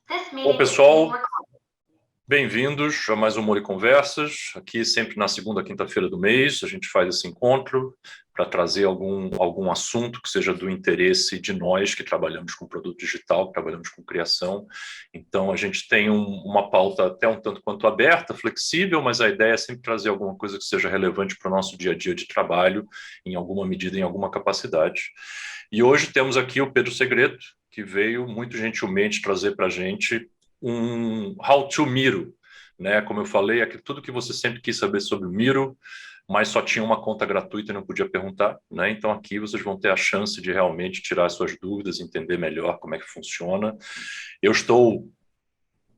Bom, pessoal, bem-vindos a mais um Mori Conversas. Aqui sempre na segunda quinta-feira do mês a gente faz esse encontro para trazer algum assunto que seja do interesse de nós que trabalhamos com produto digital, que trabalhamos com criação. Então a gente tem uma pauta até um tanto quanto aberta, flexível, mas a ideia é sempre trazer alguma coisa que seja relevante para o nosso dia a dia de trabalho, em alguma medida, em alguma capacidade. E hoje temos aqui o Pedro Segreto, que veio muito gentilmente trazer para a gente um How to Miro, né? Como eu falei, tudo que você sempre quis saber sobre o Miro, mas só tinha uma conta gratuita e não podia perguntar, né? Então aqui vocês vão ter a chance de realmente tirar suas dúvidas, entender melhor como é que funciona. Eu estou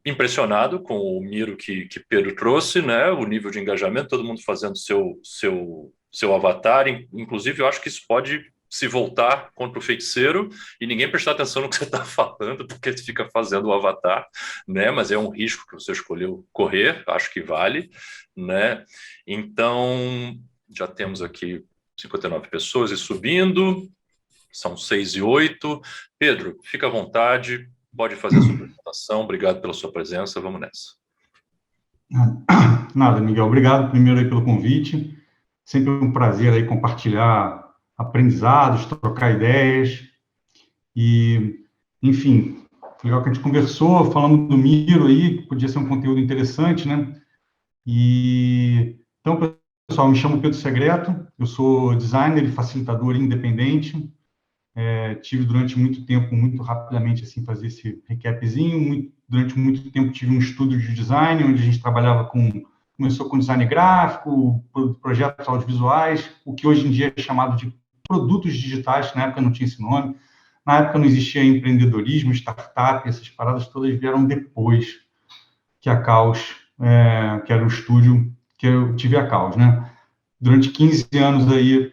impressionado com o Miro que Pedro trouxe, né? O nível de engajamento, todo mundo fazendo seu avatar. Inclusive, eu acho que isso pode se voltar contra o feiticeiro e ninguém prestar atenção no que você está falando, porque ele fica fazendo o avatar, né? Mas é um risco que você escolheu correr, acho que vale, né? Então, já temos aqui 59 pessoas e subindo, são 6 e 8. Pedro, fica à vontade, pode fazer a sua apresentação. Obrigado pela sua presença, vamos nessa. Nada, Miguel, obrigado primeiro aí pelo convite. Sempre um prazer aí compartilhar aprendizados, trocar ideias. E, enfim, legal que a gente conversou, falando do Miro aí, que podia ser um conteúdo interessante, né? Então, pessoal, me chamo Pedro Segreto, eu sou designer e facilitador independente. Tive durante muito tempo, muito rapidamente, assim, fazer esse recapzinho. Durante muito tempo tive um estúdio de design, onde a gente começou com design gráfico, projetos audiovisuais, o que hoje em dia é chamado de produtos digitais, na época não tinha esse nome. Na época não existia empreendedorismo, startup, essas paradas todas vieram depois que a Caos, que era o estúdio que eu tive a Caos, né? Durante 15 anos aí,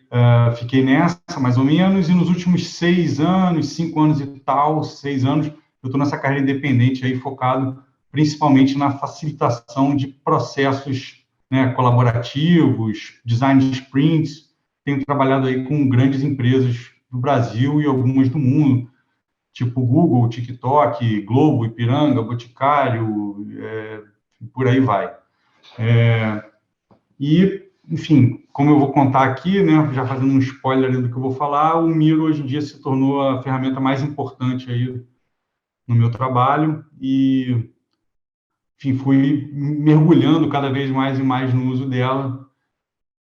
fiquei nessa, mais ou menos, e nos últimos 6 anos, 5 anos e tal, 6 anos, eu estou nessa carreira independente aí, focado principalmente na facilitação de processos, né, colaborativos, design de sprints. Tenho trabalhado aí com grandes empresas do Brasil e algumas do mundo, tipo Google, TikTok, Globo, Ipiranga, Boticário, por aí vai. Enfim, como eu vou contar aqui, né, já fazendo um spoiler do que eu vou falar, o Miro hoje em dia se tornou a ferramenta mais importante aí no meu trabalho e, enfim, fui mergulhando cada vez mais e mais no uso dela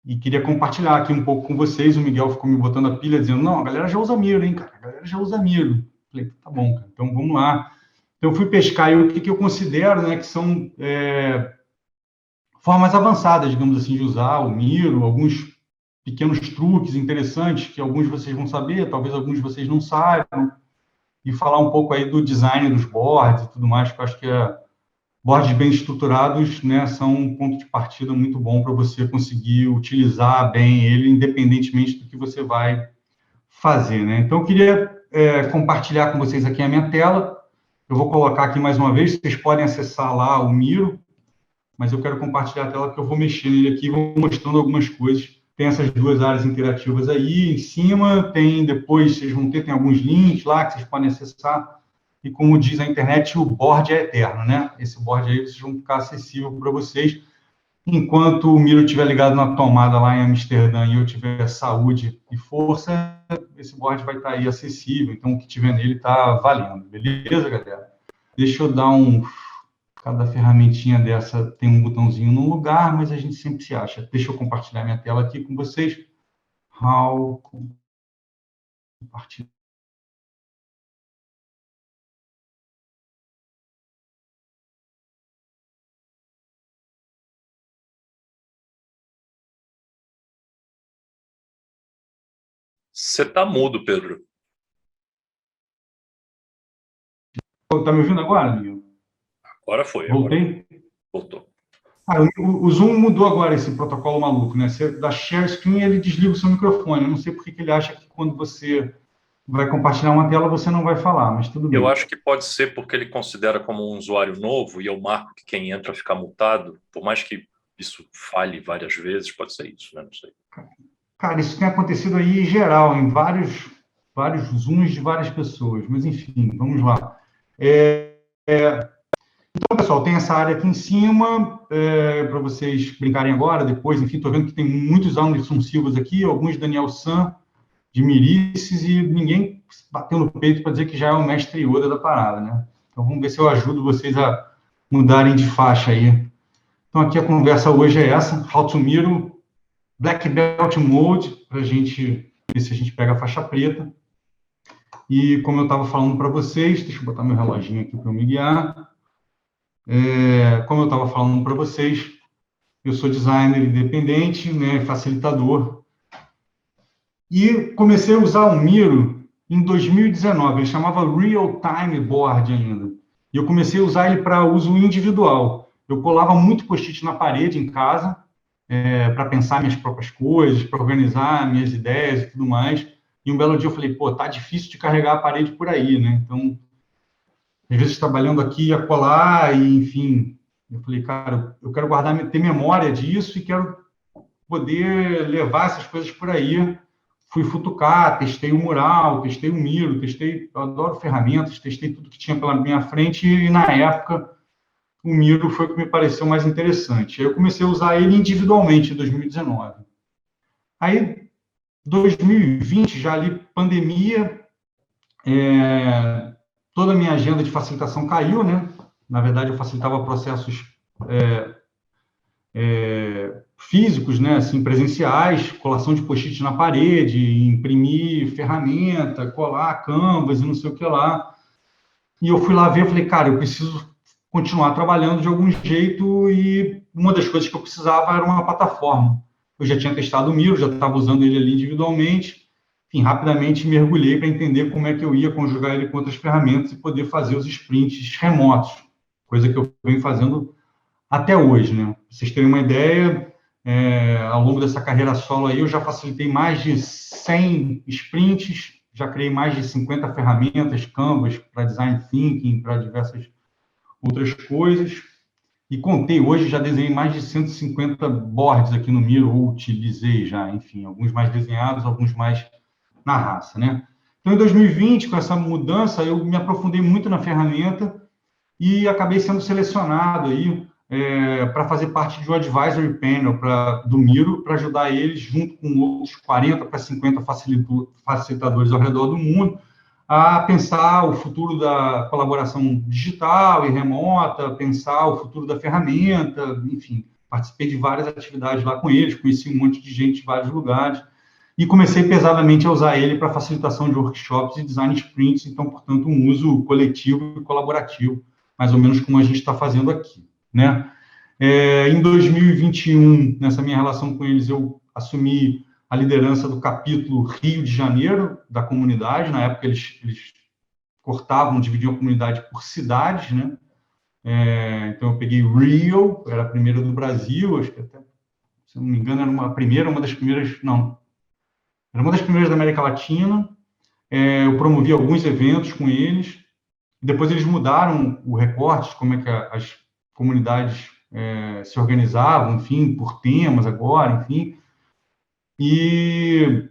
e queria compartilhar aqui um pouco com vocês. O Miguel ficou me botando a pilha, dizendo, não, a galera já usa Miro, hein, cara, a galera já usa Miro. Falei, tá bom, cara, então vamos lá. Então, eu fui pescar e o que eu considero, né, que são formas avançadas, digamos assim, de usar o Miro, alguns pequenos truques interessantes que alguns de vocês vão saber, talvez alguns de vocês não saibam, e falar um pouco aí do design dos boards e tudo mais, que eu acho que boards bem estruturados, né, são um ponto de partida muito bom para você conseguir utilizar bem ele, independentemente do que você vai fazer, né? Então, eu queria compartilhar com vocês aqui a minha tela. Eu vou colocar aqui mais uma vez, vocês podem acessar lá o Miro, mas eu quero compartilhar a tela que eu vou mexer nele aqui e vou mostrando algumas coisas. Tem essas duas áreas interativas aí em cima, depois vocês vão ter, tem alguns links lá que vocês podem acessar, e como diz a internet, o board é eterno, né? Esse board aí vocês vão ficar acessível para vocês. Enquanto o Miro estiver ligado na tomada lá em Amsterdã e eu tiver saúde e força, esse board vai estar aí acessível, então o que tiver nele está valendo, beleza, galera? Deixa eu dar cada ferramentinha dessa tem um botãozinho no lugar, mas a gente sempre se acha. Deixa eu compartilhar minha tela aqui com vocês. How compartilhar. Você está mudo, Pedro. Está me ouvindo agora, amigo? Agora foi. Voltei? Agora voltou. O Zoom mudou agora esse protocolo maluco, né? Você dá share screen, ele desliga o seu microfone. Eu não sei porque que ele acha que quando você vai compartilhar uma tela, você não vai falar, mas tudo bem. Eu acho que pode ser porque ele considera como um usuário novo e eu marco que quem entra fica multado, por mais que isso falhe várias vezes, pode ser isso, né? Não sei. Cara, isso tem acontecido aí em geral, em vários Zooms de várias pessoas, mas enfim, vamos lá. Então, pessoal, tem essa área aqui em cima, para vocês brincarem agora, depois, enfim, estou vendo que tem muitos Anderson Silvas aqui, alguns Daniel San, de Mirices, e ninguém bateu no peito para dizer que já é o mestre Yoda da parada, né? Então, vamos ver se eu ajudo vocês a mudarem de faixa aí. Então, aqui a conversa hoje é essa, How to Miro, Black Belt Mode, para a gente ver se a gente pega a faixa preta. E como eu estava falando para vocês, deixa eu botar meu reloginho aqui para eu me guiar. Como eu estava falando para vocês, eu sou designer independente, né, facilitador, e comecei a usar o Miro em 2019. Ele chamava Real Time Board ainda. E eu comecei a usar ele para uso individual. Eu colava muito post-it na parede em casa, para pensar minhas próprias coisas, para organizar minhas ideias e tudo mais. E um belo dia eu falei, pô, tá difícil de carregar a parede por aí, né? Então, às vezes trabalhando aqui a colar e, enfim, eu falei, cara, eu quero guardar, ter memória disso e quero poder levar essas coisas por aí. Fui futucar, testei o mural, testei o Miro, eu adoro ferramentas, testei tudo que tinha pela minha frente e, na época, o Miro foi o que me pareceu mais interessante. Aí eu comecei a usar ele individualmente em 2019. Aí, 2020, já ali, pandemia, toda a minha agenda de facilitação caiu, né? Na verdade, eu facilitava processos físicos, né? Assim, presenciais, colação de post-it na parede, imprimir ferramenta, colar canvas e não sei o que lá. E eu fui lá ver, eu falei, cara, eu preciso continuar trabalhando de algum jeito e uma das coisas que eu precisava era uma plataforma. Eu já tinha testado o Miro, já estava usando ele ali individualmente. Enfim, rapidamente mergulhei para entender como é que eu ia conjugar ele com outras ferramentas e poder fazer os sprints remotos, coisa que eu venho fazendo até hoje, né? Pra vocês terem uma ideia, ao longo dessa carreira solo aí, eu já facilitei mais de 100 sprints, já criei mais de 50 ferramentas, Canvas, para design thinking, para diversas outras coisas. E contei hoje, já desenhei mais de 150 boards aqui no Miro, ou utilizei já, enfim, alguns mais desenhados, alguns mais na raça, né? Então, em 2020, com essa mudança, eu me aprofundei muito na ferramenta e acabei sendo selecionado aí para fazer parte de um advisory panel do Miro, para ajudar eles, junto com outros 40 para 50 facilitadores ao redor do mundo, a pensar o futuro da colaboração digital e remota, pensar o futuro da ferramenta, enfim, participei de várias atividades lá com eles, conheci um monte de gente de vários lugares, e comecei pesadamente a usar ele para facilitação de workshops e design sprints, então, portanto, um uso coletivo e colaborativo, mais ou menos como a gente está fazendo aqui, né? Em 2021, nessa minha relação com eles, eu assumi a liderança do capítulo Rio de Janeiro da comunidade. Na época, eles cortavam, dividiam a comunidade por cidades, né? Então, eu peguei Rio, era a primeira do Brasil, acho que até, se não me engano, era uma das primeiras, não, era uma das primeiras da América Latina. Eu promovi alguns eventos com eles. Depois eles mudaram o recorte, como é que as comunidades se organizavam, enfim, por temas agora, enfim. E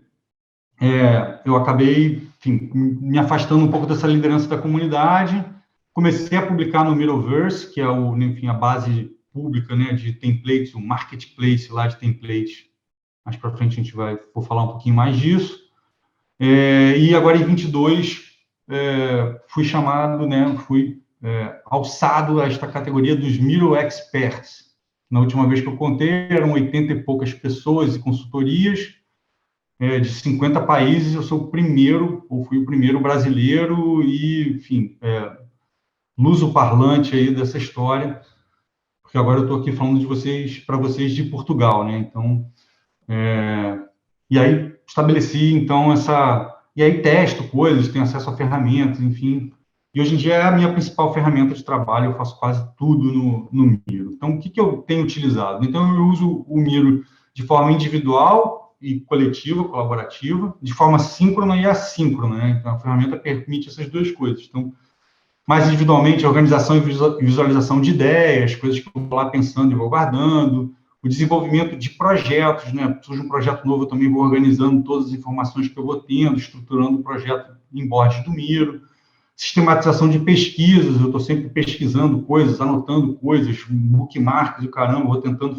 eu acabei, enfim, me afastando um pouco dessa liderança da comunidade. Comecei a publicar no Miroverse, que é enfim, a base pública, né, de templates, o marketplace lá de templates. Mais para frente a gente vou falar um pouquinho mais disso. E agora em 22 fui chamado, né, fui alçado a esta categoria dos Miro Experts. Na última vez que eu contei, eram 80 e poucas pessoas e consultorias de 50 países. Eu sou o primeiro, ou fui o primeiro brasileiro e, enfim, luso-parlante aí dessa história, porque agora eu estou aqui falando para vocês de Portugal, né? Então, e aí estabeleci, então, e aí testo coisas, tenho acesso a ferramentas, enfim. E hoje em dia é a minha principal ferramenta de trabalho, eu faço quase tudo no Miro. Então, o que eu tenho utilizado? Então, eu uso o Miro de forma individual e coletiva, colaborativa, de forma síncrona e assíncrona, né? Então, a ferramenta permite essas duas coisas. Então, mais individualmente, organização e visualização de ideias, coisas que eu vou lá pensando e vou guardando, o desenvolvimento de projetos, né? Surge um projeto novo, eu também vou organizando todas as informações que eu vou tendo, estruturando o projeto em boards do Miro. sistematização de pesquisas, eu estou sempre pesquisando coisas, anotando coisas, bookmarks e o caramba, vou tentando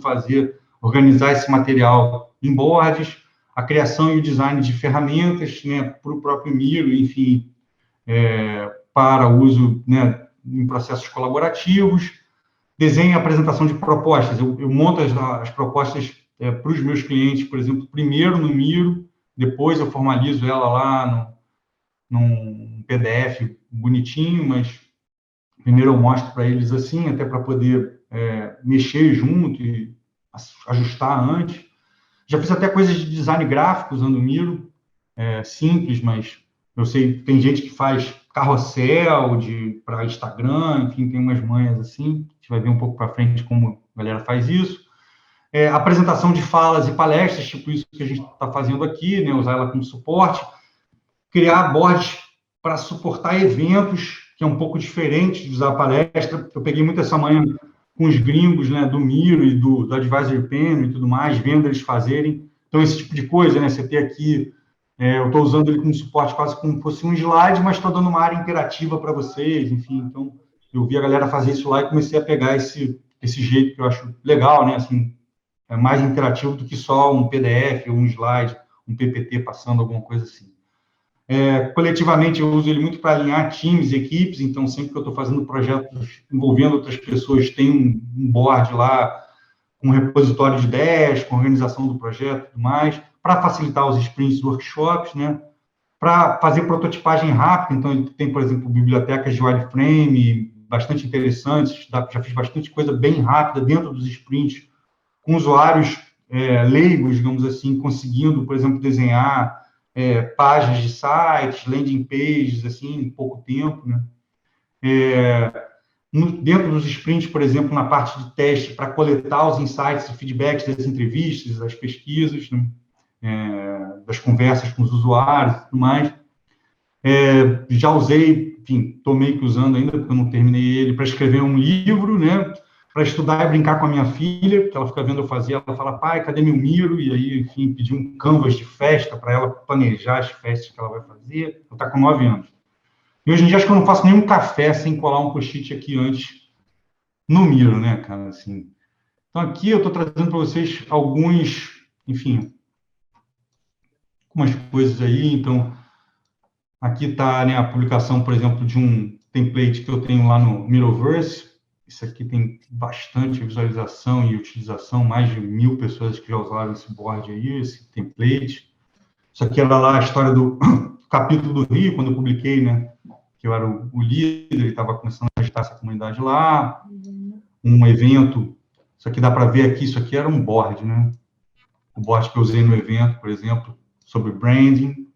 organizar esse material em boards, a criação e o design de ferramentas, né, para o próprio Miro, enfim, para uso, né, em processos colaborativos, desenho e apresentação de propostas. Eu monto as propostas para os meus clientes, por exemplo, primeiro no Miro, depois eu formalizo ela lá num PDF bonitinho, mas primeiro eu mostro para eles assim, até para poder mexer junto e ajustar antes. Já fiz até coisas de design gráfico usando o Miro, simples, mas eu sei, tem gente que faz carrossel para Instagram, enfim, tem umas manhas assim, a gente vai ver um pouco para frente como a galera faz isso. Apresentação de falas e palestras, tipo isso que a gente está fazendo aqui, né, usar ela como suporte. Criar boards para suportar eventos, que é um pouco diferente de usar a palestra. Eu peguei muito essa manhã com os gringos, né, do Miro e do Advisory Panel e tudo mais, vendo eles fazerem. Então, esse tipo de coisa, né, você ter aqui, eu estou usando ele como suporte quase como fosse um slide, mas estou dando uma área interativa para vocês, enfim. Então, eu vi a galera fazer isso lá e comecei a pegar esse jeito que eu acho legal, né, assim, é mais interativo do que só um PDF ou um slide, um PPT passando alguma coisa assim. Coletivamente, eu uso ele muito para alinhar times, equipes, então, sempre que eu estou fazendo projetos envolvendo outras pessoas, tem um board lá, um repositório de ideias, com organização do projeto e tudo mais, para facilitar os sprints, workshops, né? Para fazer prototipagem rápida, então, tem, por exemplo, bibliotecas de wireframe bastante interessantes, já fiz bastante coisa bem rápida dentro dos sprints, com usuários leigos, digamos assim, conseguindo, por exemplo, desenhar páginas de sites, landing pages, assim, em pouco tempo, né? Dentro dos sprints, por exemplo, na parte de teste, para coletar os insights e feedbacks das entrevistas, das pesquisas, né? Das conversas com os usuários e tudo mais. Já usei, enfim, estou meio que usando ainda, porque eu não terminei ele, para escrever um livro, né? Para estudar e brincar com a minha filha, que ela fica vendo eu fazer, ela fala, pai, cadê meu Miro? E aí, enfim, pedi um canvas de festa para ela planejar as festas que ela vai fazer. Ela está com 9 anos. E hoje em dia, acho que eu não faço nenhum café sem colar um post-it aqui antes no Miro, né, cara? Assim. Então, aqui eu estou trazendo para vocês algumas coisas aí. Então, aqui está, né, a publicação, por exemplo, de um template que eu tenho lá no Miroverse. Isso aqui tem bastante visualização e utilização, mais de 1.000 pessoas que já usaram esse board aí, esse template. Isso aqui era lá a história do capítulo do Rio, quando eu publiquei, né, que eu era o líder e estava começando a agitar essa comunidade lá. Um evento, isso aqui dá para ver aqui, isso aqui era um board, né? O board que eu usei no evento, por exemplo, sobre branding.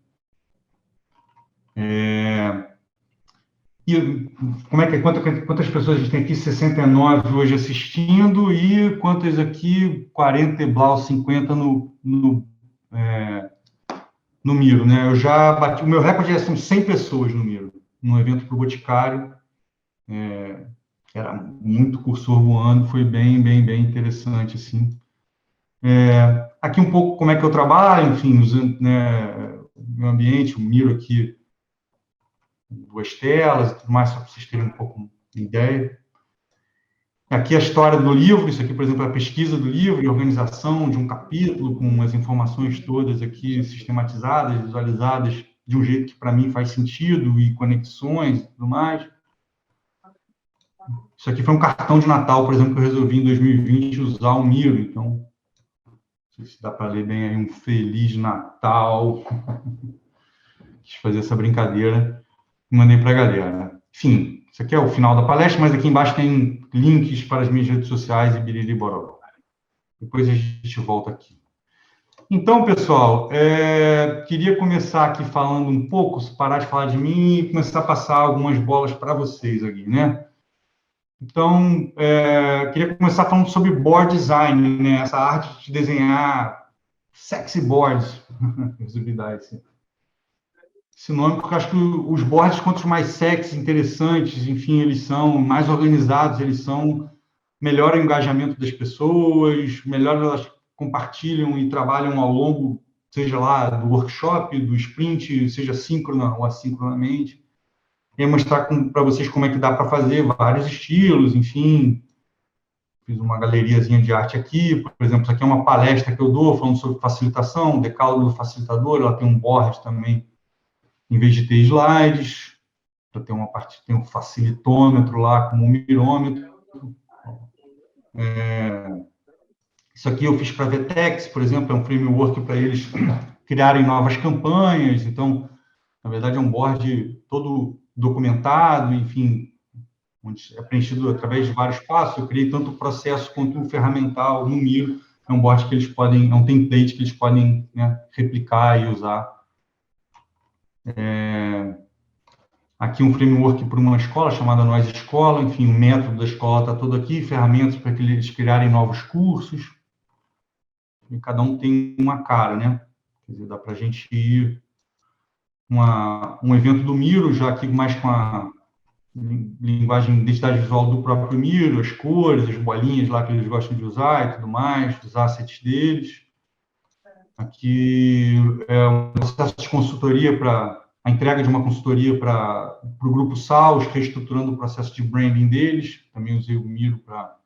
E como é que quantas pessoas a gente tem aqui? 69 hoje assistindo e quantas aqui? 40 e blau, 50 no Miro, né? Eu já bati, o meu recorde são 100 pessoas no Miro, num evento para o Boticário. Era muito cursor voando, foi bem interessante, assim. Aqui um pouco como é que eu trabalho, enfim, usando, né, o meu ambiente, o Miro aqui, 2 telas e tudo mais, só para vocês terem um pouco de ideia. Aqui a história do livro, isso aqui, por exemplo, é a pesquisa do livro e organização de um capítulo com as informações todas aqui sistematizadas, visualizadas de um jeito que para mim faz sentido e conexões e tudo mais. Isso aqui foi um cartão de Natal, por exemplo, que eu resolvi em 2020 usar o Miro, então, não sei se dá para ler bem aí, um Feliz Natal. Quis fazer essa brincadeira e mandei para a galera. Enfim, isso aqui é o final da palestra, mas aqui embaixo tem links para as minhas redes sociais e biriri boró. Depois a gente volta aqui. Então, pessoal, queria começar aqui falando um pouco, parar de falar de mim e começar a passar algumas bolas para vocês aqui, né? Então, queria começar falando sobre board design, né? Essa arte de desenhar sexy boards. Resolvi dar esse nome, porque eu acho que os boards, quanto mais sexy, interessantes, enfim, eles são mais organizados, eles são melhor o engajamento das pessoas, melhor elas compartilham e trabalham ao longo, seja lá do workshop, do sprint, seja síncrona ou assincronamente. E mostrar para vocês como é que dá para fazer vários estilos, enfim. Fiz uma galeriazinha de arte aqui, por exemplo, isso aqui é uma palestra que eu dou falando sobre facilitação, decálogo do facilitador, ela tem um board também, em vez de ter slides, tem uma parte, tem um facilitômetro lá, como um mirômetro. Isso aqui eu fiz para a Vtex, por exemplo, é um framework para eles criarem novas campanhas, então, na verdade, é um board todo documentado, enfim, onde é preenchido através de vários passos. Eu criei tanto o processo quanto o ferramental no Miro. É um board que eles podem, é um template que eles podem, né, replicar e usar. Aqui um framework para uma escola chamada Nós Escola, enfim, o método da escola está todo aqui, ferramentas para que eles criarem novos cursos. E cada um tem uma cara, né? Quer dizer, dá para a gente ir um evento do Miro, já aqui mais com a linguagem, identidade visual do próprio Miro, as cores, as bolinhas lá que eles gostam de usar e tudo mais, os assets deles. Aqui é um processo de consultoria para a entrega de uma consultoria para o grupo SAUS, reestruturando o processo de branding deles. Também usei o Miro para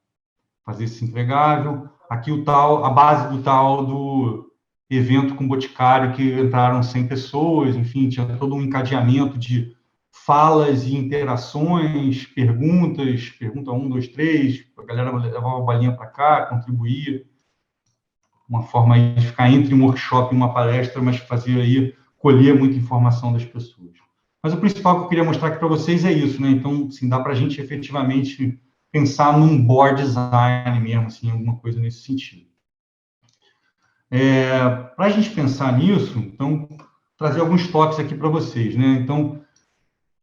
fazer esse entregável. Aqui a base do evento com o Boticário, que entraram 100 pessoas, enfim, tinha todo um encadeamento de falas e interações, perguntas, pergunta 1, 2, 3, a galera levava a balinha para cá, contribuía, uma forma de ficar entre um workshop e uma palestra, mas fazia aí, colher muita informação das pessoas. Mas o principal que eu queria mostrar aqui para vocês é isso, né? Então, assim, dá para a gente efetivamente pensar num board design mesmo, assim, alguma coisa nesse sentido. Para a gente pensar nisso, então, trazer alguns toques aqui para vocês, né? Então,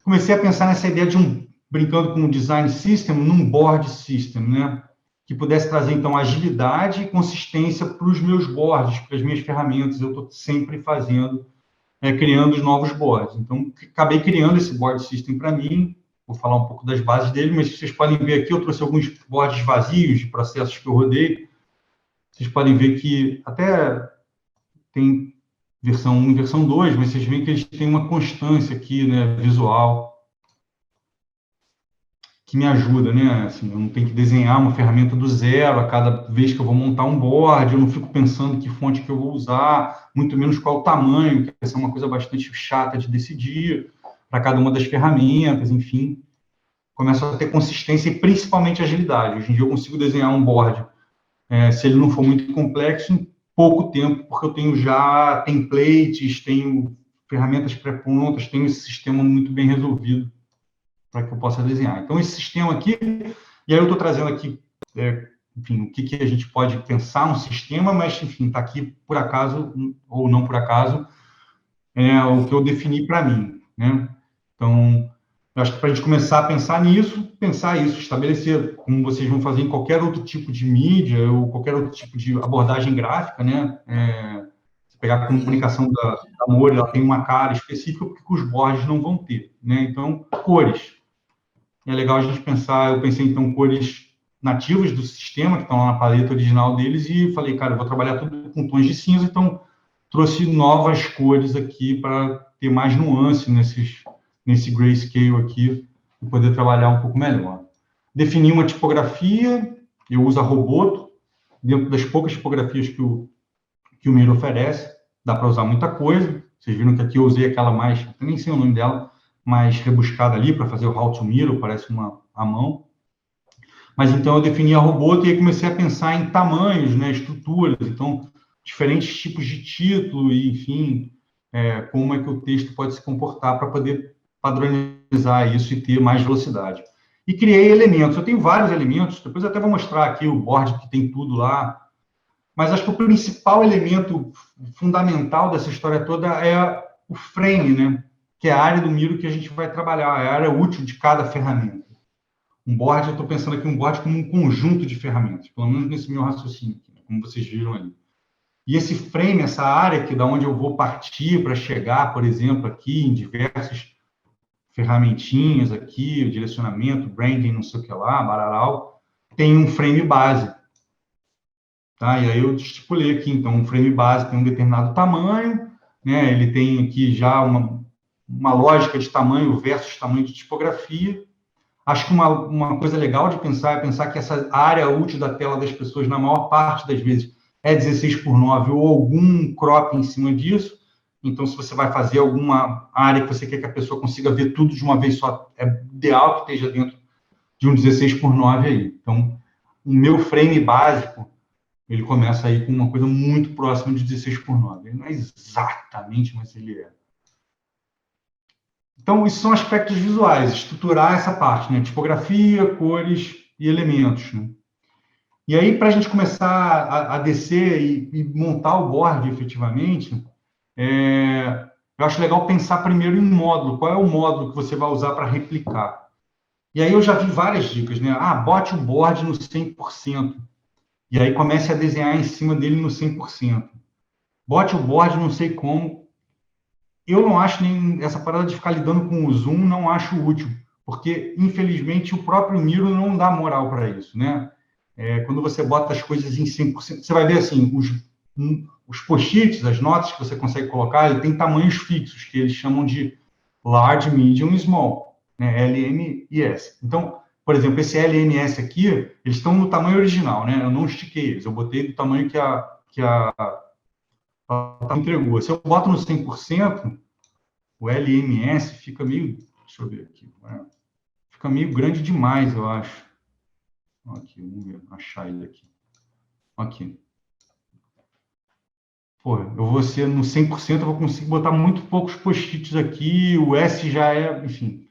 comecei a pensar nessa ideia de brincando com um design system, num board system, né? Que pudesse trazer, então, agilidade e consistência para os meus boards, para as minhas ferramentas. Eu estou sempre fazendo, criando os novos boards. Então, acabei criando esse board system para mim. Vou falar um pouco das bases dele, mas vocês podem ver aqui, eu trouxe alguns boards vazios de processos que eu rodei. Vocês podem ver que até tem versão 1 e versão 2, mas vocês veem que eles têm uma constância aqui, né, visual, que me ajuda, né? Assim, eu não tenho que desenhar uma ferramenta do zero a cada vez que eu vou montar um board, eu não fico pensando que fonte que eu vou usar, muito menos qual o tamanho, que essa é uma coisa bastante chata de decidir para cada uma das ferramentas, enfim. Começo a ter consistência e principalmente agilidade. Hoje em dia eu consigo desenhar um board, se ele não for muito complexo, em pouco tempo, porque eu tenho já templates, tenho ferramentas pré-prontas, tenho esse sistema muito bem resolvido para que eu possa desenhar. Então, esse sistema aqui, e aí eu estou trazendo aqui, enfim, o que a gente pode pensar um sistema, mas, enfim, está aqui por acaso, ou não por acaso, o que eu defini para mim, né? Então, eu acho que para a gente começar a pensar isso, estabelecer, como vocês vão fazer em qualquer outro tipo de mídia, ou qualquer outro tipo de abordagem gráfica, né? Se pegar a comunicação da Mori, ela tem uma cara específica, porque os boards não vão ter, né? Então, cores. É legal a gente pensar, eu pensei, então, cores nativas do sistema, que estão lá na paleta original deles, e falei, cara, eu vou trabalhar tudo com tons de cinza, então trouxe novas cores aqui para ter mais nuance nesse grayscale aqui, e poder trabalhar um pouco melhor. Defini uma tipografia, eu uso a Roboto, dentro das poucas tipografias que o Miro oferece, dá para usar muita coisa, vocês viram que aqui eu usei aquela mais, eu nem sei o nome dela, mais rebuscada ali para fazer o How to Miro, parece uma à mão. Mas então eu defini a Roboto e aí comecei a pensar em tamanhos, né, estruturas, então diferentes tipos de título e, enfim, como é que o texto pode se comportar para poder padronizar isso e ter mais velocidade. E criei elementos. Eu tenho vários elementos, depois eu até vou mostrar aqui o board que tem tudo lá, mas acho que o principal elemento fundamental dessa história toda é o frame, né? Que é a área do Miro que a gente vai trabalhar, é a área útil de cada ferramenta. Um board, eu estou pensando aqui um board como um conjunto de ferramentas, pelo menos nesse meu raciocínio, como vocês viram ali. E esse frame, essa área que da onde eu vou partir para chegar, por exemplo, aqui em diversas ferramentinhas aqui, o direcionamento, branding, não sei o que lá, bararau, tem um frame base. Tá? E aí eu estipulei aqui, então, um frame base tem um determinado tamanho, né? Ele tem aqui já uma lógica de tamanho versus tamanho de tipografia. Acho que uma coisa legal de pensar é pensar que essa área útil da tela das pessoas, na maior parte das vezes, é 16:9 ou algum crop em cima disso. Então, se você vai fazer alguma área que você quer que a pessoa consiga ver tudo de uma vez só, é ideal que esteja dentro de um 16:9 aí. Então, o meu frame básico, ele começa aí com uma coisa muito próxima de 16:9. Ele não é exatamente, mas ele é. Então, isso são aspectos visuais, estruturar essa parte, né? Tipografia, cores e elementos, né? E aí, para a gente começar a descer e montar o board efetivamente, eu acho legal pensar primeiro em módulo. Qual é o módulo que você vai usar para replicar? E aí eu já vi várias dicas, né? Bote o board no 100%. E aí comece a desenhar em cima dele no 100%. Bote o board não sei como. Eu não acho nem essa parada de ficar lidando com o zoom, não acho útil, porque, infelizmente, o próprio Miro não dá moral para isso, né? Quando você bota as coisas em 100%, você vai ver, assim, os post-its, as notas que você consegue colocar, ele tem tamanhos fixos, que eles chamam de large, medium e small, né? L, M e S. Então, por exemplo, esse L, M e S aqui, eles estão no tamanho original, né? Eu não estiquei eles, eu botei do tamanho que a entregou. Se eu boto no 100%, o LMS fica meio... Deixa eu ver aqui. Fica meio grande demais, eu acho. Aqui, vamos ver, achar ele aqui. Aqui. Pô, eu vou ser no 100%, eu vou conseguir botar muito poucos post-its aqui, o S já é... Enfim.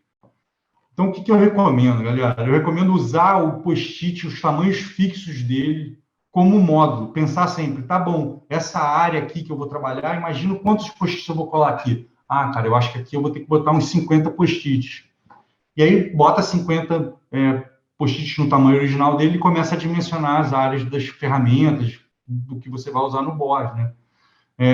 Então, o que eu recomendo, galera? Eu recomendo usar o post-it, os tamanhos fixos dele, como módulo. Pensar sempre, tá bom, essa área aqui que eu vou trabalhar, imagino quantos post-its eu vou colar aqui. Cara, eu acho que aqui eu vou ter que botar uns 50 post-its. E aí, bota 50 post-its no tamanho original dele e começa a dimensionar as áreas das ferramentas, do que você vai usar no board, né?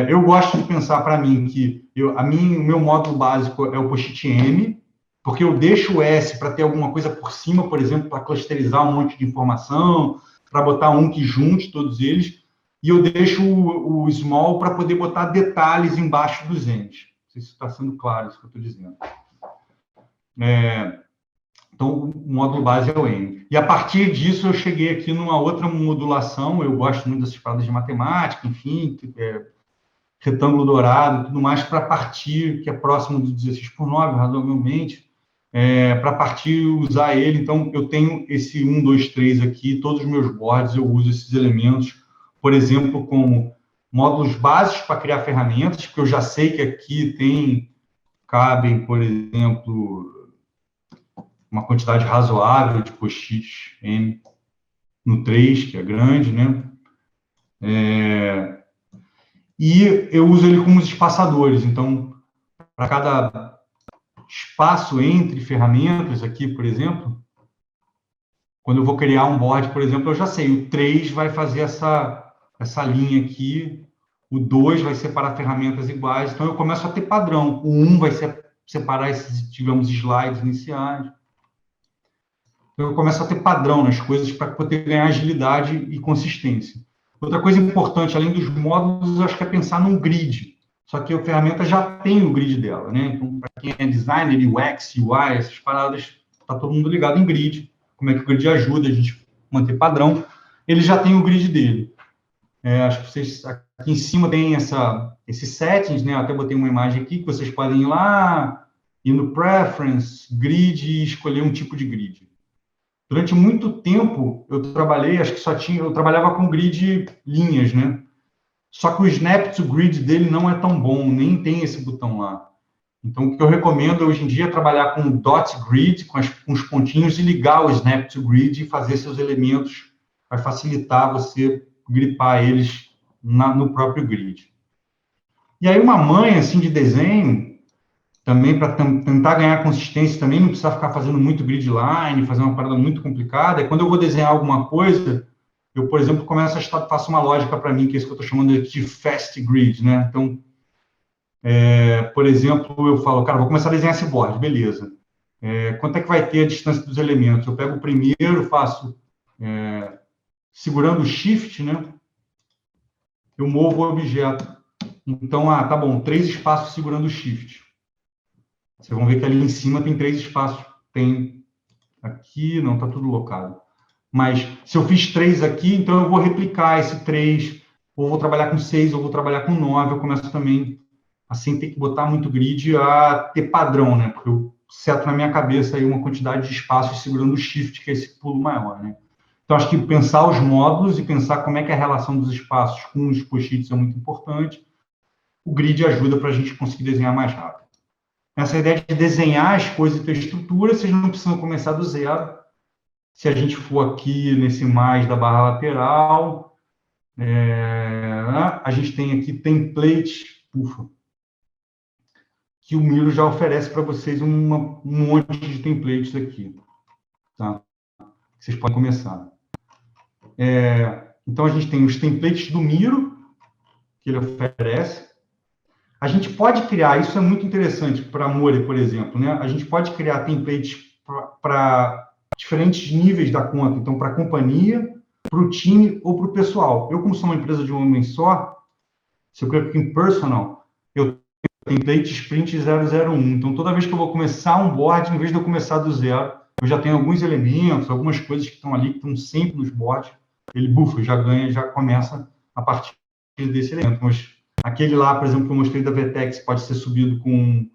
Eu gosto de pensar, para mim, que o meu módulo básico é o post-it M, porque eu deixo o S para ter alguma coisa por cima, por exemplo, para clusterizar um monte de informação, para botar um que junte todos eles, e eu deixo o Small para poder botar detalhes embaixo dos Ns. Não sei se está sendo claro isso que eu estou dizendo. Então, o módulo base é o M. E a partir disso, eu cheguei aqui numa outra modulação. Eu gosto muito dessas paradas de matemática, enfim, retângulo dourado, tudo mais, para partir, que é próximo do 16:9, razoavelmente, para partir usar ele. Então, eu tenho esse 1, 2, 3 aqui, todos os meus boards eu uso esses elementos, por exemplo, como módulos básicos para criar ferramentas, porque eu já sei que aqui cabem, por exemplo, uma quantidade razoável de post-its M no 3, que é grande, né? E eu uso ele como os espaçadores. Então, para cada espaço entre ferramentas aqui, por exemplo, quando eu vou criar um board, por exemplo, eu já sei, o 3 vai fazer essa linha aqui, o 2 vai separar ferramentas iguais, então eu começo a ter padrão. O 1 vai separar esses, digamos, slides iniciais. Então, eu começo a ter padrão nas coisas para poder ganhar agilidade e consistência. Outra coisa importante, além dos módulos, eu acho que é pensar num grid. Só que a ferramenta já tem o grid dela, né? Então, para quem é designer, UX, UI, essas paradas, está todo mundo ligado em grid. Como é que o grid ajuda a gente manter padrão? Ele já tem o grid dele. Acho que vocês aqui em cima tem esses settings, né? Eu até botei uma imagem aqui que vocês podem ir lá, ir no Preference, Grid e escolher um tipo de grid. Durante muito tempo, eu trabalhei, acho que eu trabalhava com grid linhas, né? Só que o Snap to Grid dele não é tão bom, nem tem esse botão lá. Então, o que eu recomendo hoje em dia é trabalhar com dot grid, com os pontinhos, e ligar o Snap to Grid e fazer seus elementos. Vai facilitar você gripar eles no próprio grid. E aí, uma manha assim, de desenho, também para tentar ganhar consistência, também não precisar ficar fazendo muito grid line, fazer uma parada muito complicada. Quando eu vou desenhar alguma coisa, eu, por exemplo, faço uma lógica para mim, que é isso que eu estou chamando de fast grid, né? Então, por exemplo, eu falo, cara, vou começar a desenhar esse board, beleza. Quanto é que vai ter a distância dos elementos? Eu pego o primeiro, faço segurando o shift, né? Eu movo o objeto. Então, tá bom, 3 espaços segurando o shift. Vocês vão ver que ali em cima tem 3 espaços. Tem aqui, não, está tudo locado. Mas se eu fiz 3 aqui, então eu vou replicar esse 3, ou vou trabalhar com 6, ou vou trabalhar com 9, eu começo também, assim, ter que botar muito grid a ter padrão, né? Porque eu seto na minha cabeça aí uma quantidade de espaços segurando o shift, que é esse pulo maior, né? Então, acho que pensar os módulos e pensar como é que é a relação dos espaços com os post-its é muito importante. O grid ajuda para a gente conseguir desenhar mais rápido. Essa ideia de desenhar as coisas e ter estrutura, vocês não precisam começar do zero. Se a gente for aqui nesse mais da barra lateral, a gente tem aqui templates, que o Miro já oferece para vocês um monte de templates aqui. Tá? Vocês podem começar. Então, a gente tem os templates do Miro, que ele oferece. A gente pode criar, isso é muito interessante para a Mori, por exemplo, né? A gente pode criar templates para diferentes níveis da conta. Então, para a companhia, para o time ou para o pessoal. Eu, como sou uma empresa de um homem só, se eu clico em Personal, eu tenho template Sprint 001. Então, toda vez que eu vou começar um board, em vez de eu começar do zero, eu já tenho alguns elementos, algumas coisas que estão ali, que estão sempre nos boards. Ele bufa, já ganha, já começa a partir desse elemento. Mas aquele lá, por exemplo, que eu mostrei da Vertex, pode ser subido como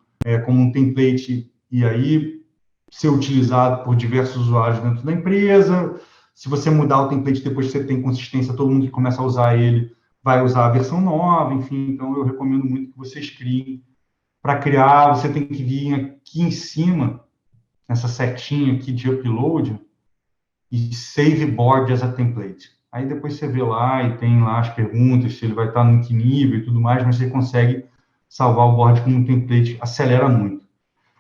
um template e aí ser utilizado por diversos usuários dentro da empresa. Se você mudar o template depois que você tem consistência, todo mundo que começa a usar ele vai usar a versão nova, enfim. Então, eu recomendo muito que vocês criem. Para criar, você tem que vir aqui em cima, nessa setinha aqui de upload, e save board as a template. Aí depois você vê lá e tem lá as perguntas, se ele vai estar em que nível e tudo mais, mas você consegue salvar o board como um template, acelera muito.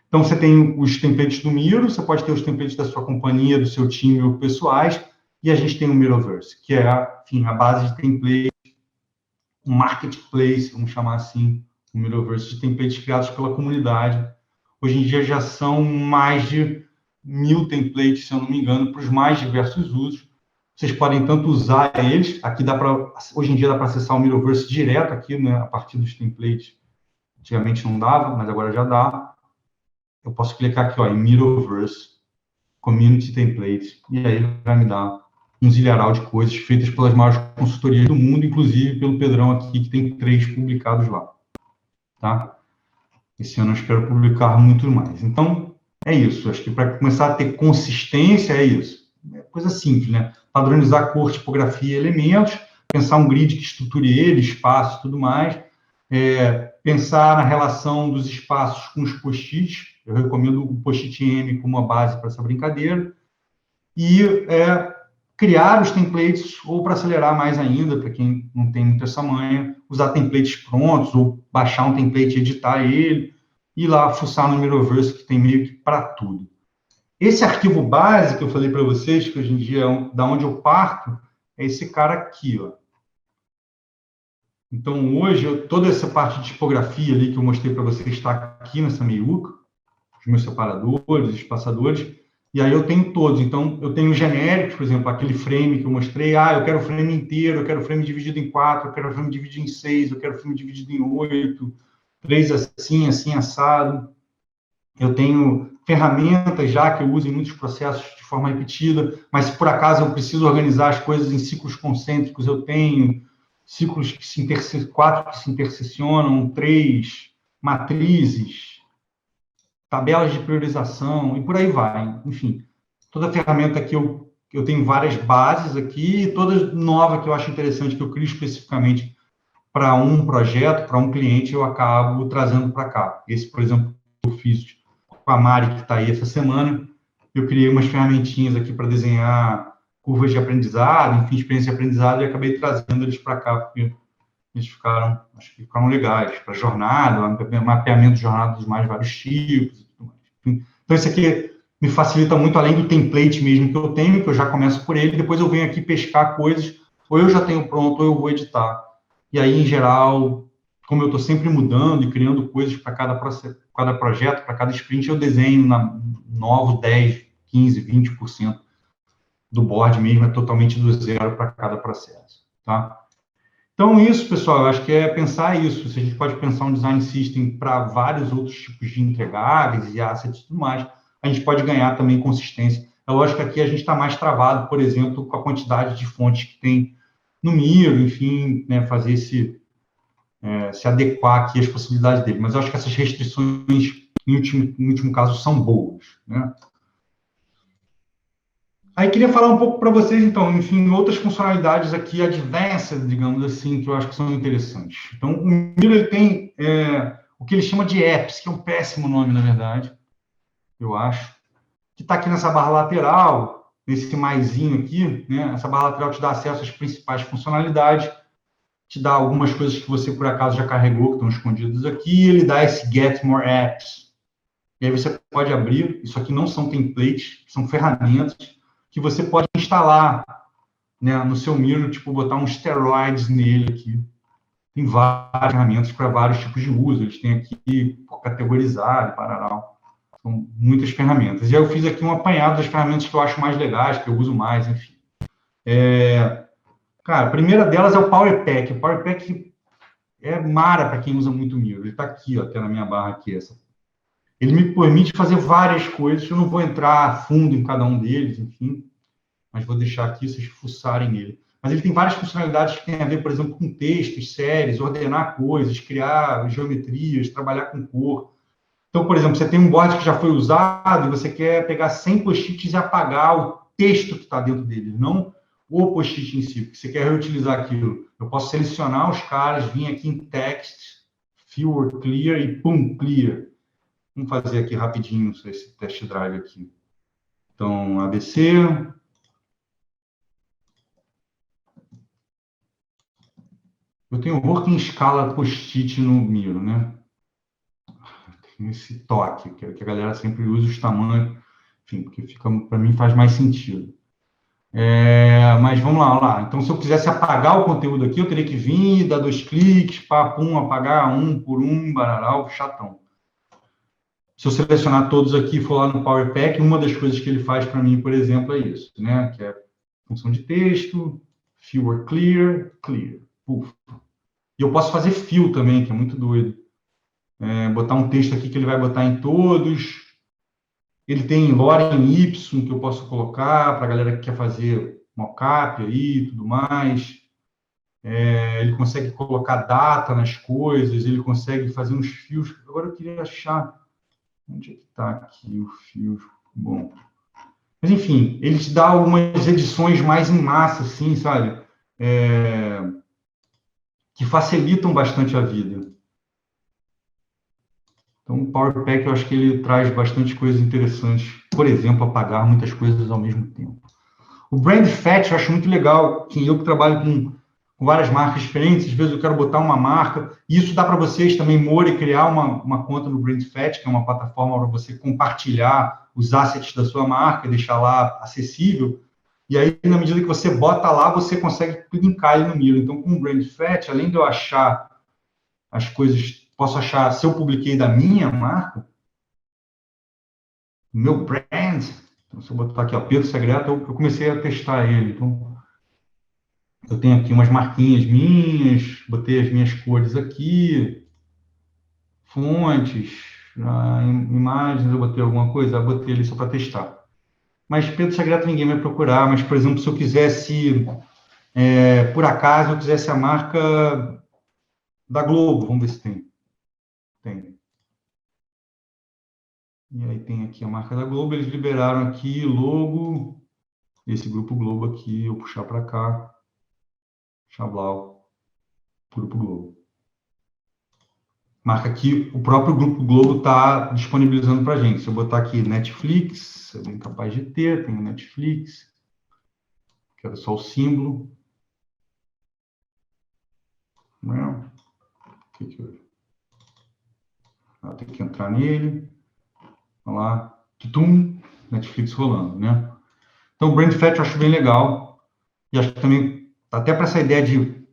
Então, você tem os templates do Miro, você pode ter os templates da sua companhia, do seu time ou pessoais, e a gente tem o Miroverse, que é, enfim, a base de template, um marketplace, vamos chamar assim, o Miroverse, de templates criados pela comunidade. Hoje em dia já são mais de 1000 templates, se eu não me engano, para os mais diversos usos. Vocês podem tanto usar eles, aqui hoje em dia dá para acessar o Miroverse direto aqui, né, a partir dos templates. Antigamente não dava, mas agora já dá. Eu posso clicar aqui, ó, em Miroverse, Community Templates, e aí ele vai me dar um zilharal de coisas feitas pelas maiores consultorias do mundo, inclusive pelo Pedrão aqui, que tem 3 publicados lá. Tá? Esse ano eu espero publicar muito mais. Então, é isso. Acho que para começar a ter consistência, é isso. É coisa simples, né? Padronizar cor, tipografia e elementos, pensar um grid que estruture ele, espaço e tudo mais, pensar na relação dos espaços com os post-its. Eu recomendo o post-it M como uma base para essa brincadeira. E criar os templates, ou para acelerar mais ainda, para quem não tem muito essa manha, usar templates prontos, ou baixar um template e editar ele, e lá fuçar no Miroverse, que tem meio que para tudo. Esse arquivo base que eu falei para vocês, que hoje em dia é da onde eu parto, é esse cara aqui, ó. Então, hoje, toda essa parte de tipografia ali que eu mostrei para vocês está aqui nessa meiuca, os meus separadores, espaçadores, e aí eu tenho todos. Então, eu tenho genéricos, por exemplo, aquele frame que eu mostrei, eu quero o frame inteiro, eu quero o frame dividido em 4, eu quero o frame dividido em 6, eu quero o frame dividido em 8, 3 assim, assim, assado. Eu tenho ferramentas já que eu uso em muitos processos de forma repetida, mas se por acaso eu preciso organizar as coisas em ciclos concêntricos, eu tenho ciclos que se interseccionam, 3, matrizes, tabelas de priorização, e por aí vai. Enfim, toda ferramenta que eu tenho várias bases aqui, e toda nova que eu acho interessante, que eu crio especificamente para um projeto, para um cliente, eu acabo trazendo para cá. Esse, por exemplo, eu fiz com a Mari, que está aí essa semana, eu criei umas ferramentinhas aqui para desenhar curvas de aprendizado, enfim, experiência de aprendizado, e acabei trazendo eles para cá, porque eles acho que ficaram legais, para jornada, mapeamento de jornada dos mais vários tipos, e tudo mais. Enfim, então, isso aqui me facilita muito, além do template mesmo que eu tenho, que eu já começo por ele, depois eu venho aqui pescar coisas, ou eu já tenho pronto, ou eu vou editar. E aí, em geral, como eu estou sempre mudando e criando coisas para cada projeto, para cada sprint, eu desenho novos 10, 15, 20% do board mesmo, é totalmente do zero para cada processo. Tá? Então, isso, pessoal, eu acho que é pensar isso. Se a gente pode pensar um design system para vários outros tipos de entregáveis e assets e tudo mais, a gente pode ganhar também consistência. É lógico que aqui a gente está mais travado, por exemplo, com a quantidade de fontes que tem no Miro, enfim, né, fazer se adequar aqui às possibilidades dele. Mas eu acho que essas restrições, em último caso, são boas, né? Aí queria falar um pouco para vocês, então, enfim, outras funcionalidades aqui, advanced, digamos assim, que eu acho que são interessantes. Então, o Miro ele tem o que ele chama de apps, que é um péssimo nome, na verdade, eu acho, que está aqui nessa barra lateral, nesse maisinho aqui, né? Essa barra lateral te dá acesso às principais funcionalidades, te dá algumas coisas que você, por acaso, já carregou, que estão escondidas aqui, e ele dá esse Get More Apps. E aí você pode abrir, isso aqui não são templates, são ferramentas que você pode instalar, né, no seu Miro, tipo, botar uns steroids nele aqui. Tem várias ferramentas para vários tipos de uso, eles têm aqui por categorizar, pararau. São muitas ferramentas. E aí eu fiz aqui um apanhado das ferramentas que eu acho mais legais, que eu uso mais, enfim. Cara, a primeira delas é o Power Pack. O Power Pack é mara para quem usa muito Miro. Ele está aqui, ó, até na minha barra aqui. Ele me permite fazer várias coisas. Eu não vou entrar a fundo em cada um deles, enfim, mas vou deixar aqui vocês fuçarem nele. Mas ele tem várias funcionalidades que têm a ver, por exemplo, com textos, séries, ordenar coisas, criar geometrias, trabalhar com cor. Então, por exemplo, você tem um board que já foi usado e você quer pegar 100 post-its e apagar o texto que está dentro dele, não o post-it em si, porque você quer reutilizar aquilo. Eu posso selecionar os caras, vir aqui em Text, Fill or Clear e pum, Clear. Vamos fazer aqui rapidinho esse test drive aqui. Então, ABC. Eu tenho horror em escala post-it no Miro, né? Tem esse toque, que a galera sempre usa os tamanhos, enfim, porque fica, para mim faz mais sentido. Mas vamos lá. Então, se eu quisesse apagar o conteúdo aqui, eu teria que vir, dar 2 cliques, pá, pum, apagar um por um, bararau, chatão. Se eu selecionar todos aqui e for lá no Power Pack, uma das coisas que ele faz para mim, por exemplo, é isso, né? Que é função de texto, fill or clear, clear. Puf. E eu posso fazer fill também, que é muito doido. Botar um texto aqui que ele vai botar em todos. Ele tem lore em Y que eu posso colocar para a galera que quer fazer mockup aí e tudo mais. Ele consegue colocar data nas coisas, ele consegue fazer uns fios. Agora eu queria achar. Onde é que está aqui o fio? Bom. Mas, enfim, ele te dá algumas edições mais em massa, assim, sabe? Que facilitam bastante a vida. Então, o Power Pack, eu acho que ele traz bastante coisas interessantes. Por exemplo, apagar muitas coisas ao mesmo tempo. O Brand Fetch eu acho muito legal. Eu que trabalho com várias marcas diferentes, às vezes eu quero botar uma marca. E isso dá para vocês também, Mori, criar uma conta no Brand Fetch, que é uma plataforma para você compartilhar os assets da sua marca, deixar lá acessível. E aí, na medida que você bota lá, você consegue linkar ele no Miro. Então, com o Brand Fetch, além de eu achar as coisas, posso achar, se eu publiquei da minha marca, meu brand, então, se eu botar aqui, ó, Pedro Secreto, eu comecei a testar ele. Então, eu tenho aqui umas marquinhas minhas, botei as minhas cores aqui, fontes, imagens, eu botei alguma coisa, eu botei ali só para testar. Mas Pedro Secreto ninguém vai procurar, mas, por exemplo, se eu quisesse, por acaso, eu quisesse a marca da Globo, vamos ver se tem. Tem. E aí tem aqui a marca da Globo, eles liberaram aqui logo, esse Grupo Globo aqui, eu puxar para cá, Chablau, Grupo Globo. Marca aqui, o próprio Grupo Globo está disponibilizando para a gente. Se eu botar aqui Netflix, é bem capaz de ter, tem o Netflix, que era só o símbolo. Não. Tem que entrar nele. Olha lá. Tutum, Netflix rolando, né? Então, o Brand Fetch eu acho bem legal. E acho que também, até para essa ideia de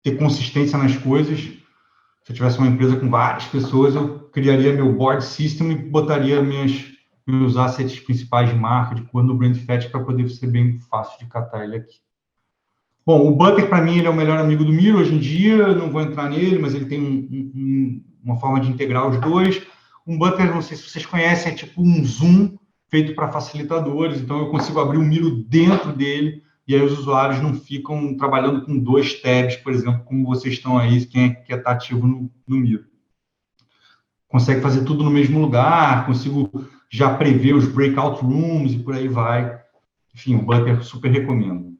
ter consistência nas coisas, se eu tivesse uma empresa com várias pessoas, eu criaria meu board system e botaria meus assets principais de marca, de cor no Brand Fetch, para poder ser bem fácil de catar ele aqui. Bom, o Butter, para mim, ele é o melhor amigo do Miro hoje em dia, não vou entrar nele, mas ele tem uma forma de integrar os dois. Um Butter, não sei se vocês conhecem, é tipo um Zoom feito para facilitadores, então eu consigo abrir o Miro dentro dele, e aí os usuários não ficam trabalhando com 2 tabs, por exemplo, como vocês estão aí, quem está ativo no Miro. Consegue fazer tudo no mesmo lugar, consigo já prever os breakout rooms e por aí vai. Enfim, o Butter super recomendo.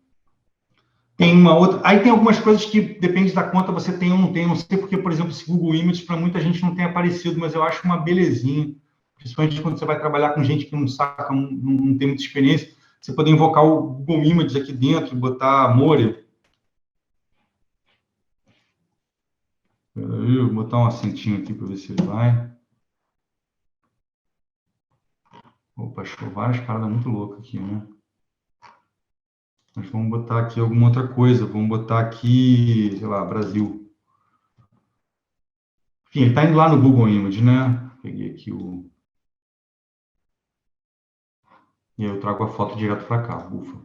Tem uma outra. Aí tem algumas coisas que depende da conta você tem ou não tem. Não sei porque, por exemplo, esse Google Images para muita gente não tem aparecido, mas eu acho uma belezinha. Principalmente quando você vai trabalhar com gente que não saca, não tem muita experiência. Você poder invocar o Google Images aqui dentro e botar Moria. Vou botar um acentinho aqui para ver se ele vai. Opa, achou várias paradas muito loucas aqui, né? Mas vamos botar aqui alguma outra coisa. Vamos botar aqui, sei lá, Brasil. Enfim, ele está indo lá no Google Images, né? Peguei aqui o... E aí eu trago a foto direto para cá, ufa.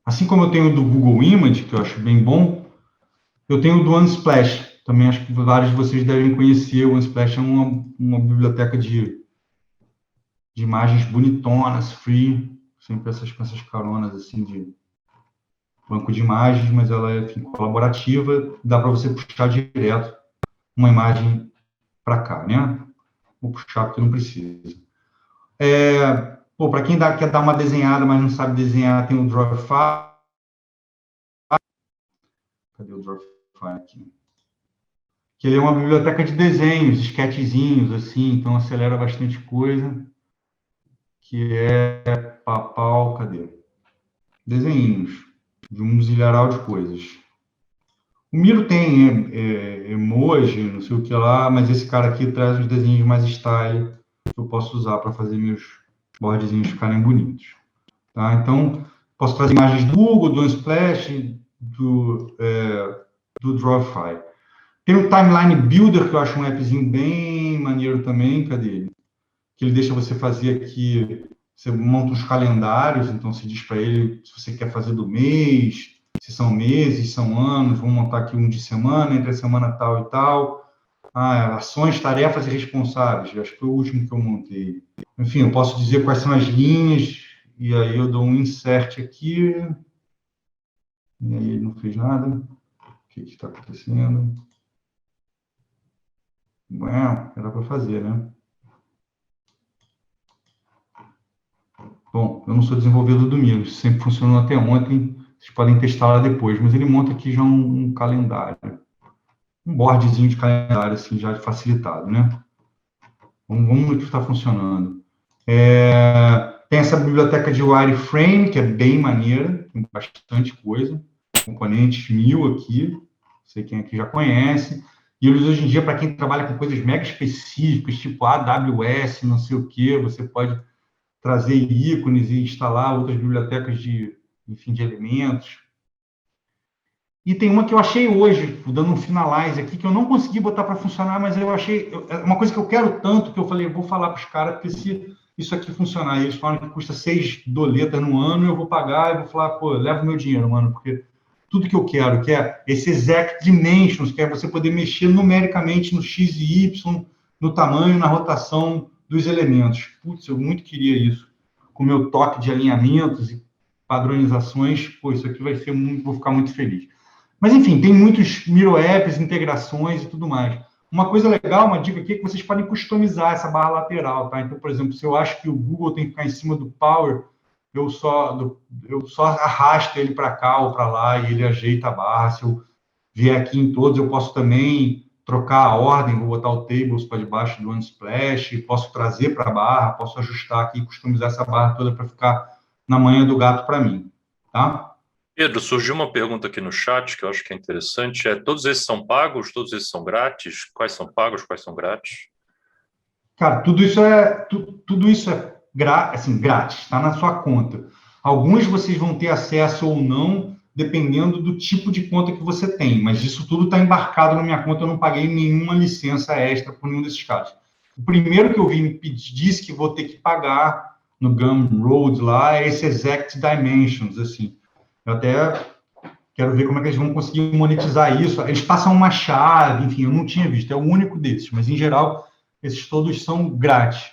Assim como eu tenho o do Google Image, que eu acho bem bom, eu tenho o do Unsplash. Também acho que vários de vocês devem conhecer. O Unsplash é uma biblioteca de imagens bonitonas, free, sempre com essas caronas assim de banco de imagens, mas ela é, enfim, colaborativa, dá para você puxar direto uma imagem para cá, né? Vou puxar porque não precisa. Para quem quer dar uma desenhada, mas não sabe desenhar, tem o Drawify. Cadê o Drawify aqui? Que ele é uma biblioteca de desenhos, sketchzinhos, assim, então acelera bastante coisa. Que é papal, cadê? Desenhinhos, de um zilharal de coisas. O Miro tem emoji, não sei o que lá, mas esse cara aqui traz uns desenhos mais style que eu posso usar para fazer meus boardzinhos ficarem bonitos. Tá? Então, posso trazer imagens do Google, do Unsplash, do Drawify. Tem o Timeline Builder, que eu acho um appzinho bem maneiro também. Cadê ele? Que ele deixa você fazer aqui, você monta uns calendários, então você diz para ele se você quer fazer do mês, se são meses, são anos, vamos montar aqui um de semana, entre a semana tal e tal. Ações, tarefas e responsáveis, acho que foi o último que eu montei. Enfim, eu posso dizer quais são as linhas, e aí eu dou um insert aqui, e aí ele não fez nada. O que está acontecendo? Ué, era para fazer, né? Bom, eu não sou desenvolvedor do Miro, sempre funcionou até ontem, vocês podem testar lá depois, mas ele monta aqui já um calendário, um boardzinho de calendário, assim, já facilitado, né? Vamos ver o que está funcionando. Tem essa biblioteca de wireframe, que é bem maneira, tem bastante coisa, componentes 1000 aqui, não sei quem aqui já conhece, e eles hoje em dia, para quem trabalha com coisas mega específicas, tipo AWS, não sei o que, você pode trazer ícones e instalar outras bibliotecas enfim, de elementos. E tem uma que eu achei hoje, dando um finalize aqui, que eu não consegui botar para funcionar, mas eu achei é uma coisa que eu quero tanto que eu falei, vou falar para os caras, porque se isso aqui funcionar, eles falam que custa 6 doletas no ano, eu vou pagar e vou falar, pô, leva o meu dinheiro, mano, porque tudo que eu quero, que é esse exact dimensions, que é você poder mexer numericamente no x e y, no tamanho, na rotação dos elementos. Putz, eu muito queria isso. Com o meu toque de alinhamentos e padronizações, pô, isso aqui vai ser muito, vou ficar muito feliz. Mas, enfim, tem muitos Miro apps, integrações e tudo mais. Uma coisa legal, uma dica aqui, é que vocês podem customizar essa barra lateral, tá? Então, por exemplo, se eu acho que o Google tem que ficar em cima do Power, eu só arrasto ele para cá ou para lá e ele ajeita a barra. Se eu vier aqui em todos, eu posso também trocar a ordem, vou botar o Tables para debaixo do Unsplash, posso trazer para a barra, posso ajustar aqui, customizar essa barra toda para ficar na manha do gato para mim, tá? Pedro, surgiu uma pergunta aqui no chat que eu acho que é interessante. Todos esses são pagos? Todos esses são grátis? Quais são pagos? Quais são grátis? Cara, tudo isso é assim, grátis, está na sua conta. Alguns vocês vão ter acesso ou não, dependendo do tipo de conta que você tem, mas isso tudo está embarcado na minha conta, eu não paguei nenhuma licença extra por nenhum desses casos. O primeiro que eu vi me disse que vou ter que pagar no Gumroad lá é esse Exact Dimensions, assim. Eu até quero ver como é que eles vão conseguir monetizar isso. Eles passam uma chave, enfim, eu não tinha visto, é o único desses, mas em geral, esses todos são grátis.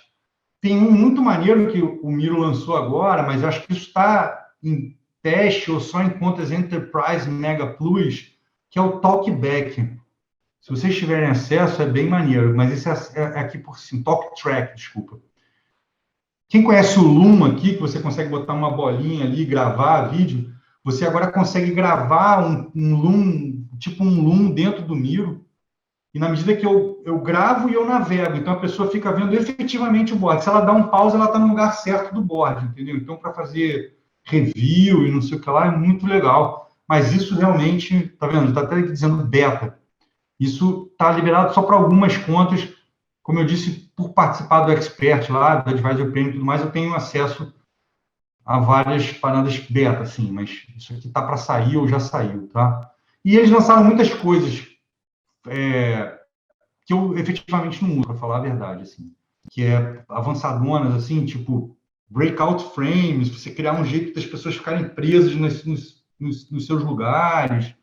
Tem um muito maneiro que o Miro lançou agora, mas eu acho que isso está em teste ou só em contas Enterprise Mega Plus, que é o Talkback. Se vocês tiverem acesso, é bem maneiro, mas esse é aqui por cima, Talk Track, desculpa. Quem conhece o Loom aqui, que você consegue botar uma bolinha ali, gravar vídeo, você agora consegue gravar um Loom, tipo um Loom dentro do Miro, e na medida que eu gravo e eu navego, então a pessoa fica vendo efetivamente o board. Se ela dá um pause, ela está no lugar certo do board, entendeu? Então, para fazer review e não sei o que lá, é muito legal. Mas isso realmente, tá vendo? Está até dizendo beta. Isso está liberado só para algumas contas. Como eu disse, por participar do Expert lá, do Advisor Premium e tudo mais, eu tenho acesso a várias paradas beta, assim, mas isso aqui está para sair ou já saiu, tá? E eles lançaram muitas coisas que eu efetivamente não uso, para falar a verdade, assim, que é avançadonas, assim, tipo breakout frames, você criar um jeito das pessoas ficarem presas nos seus lugares.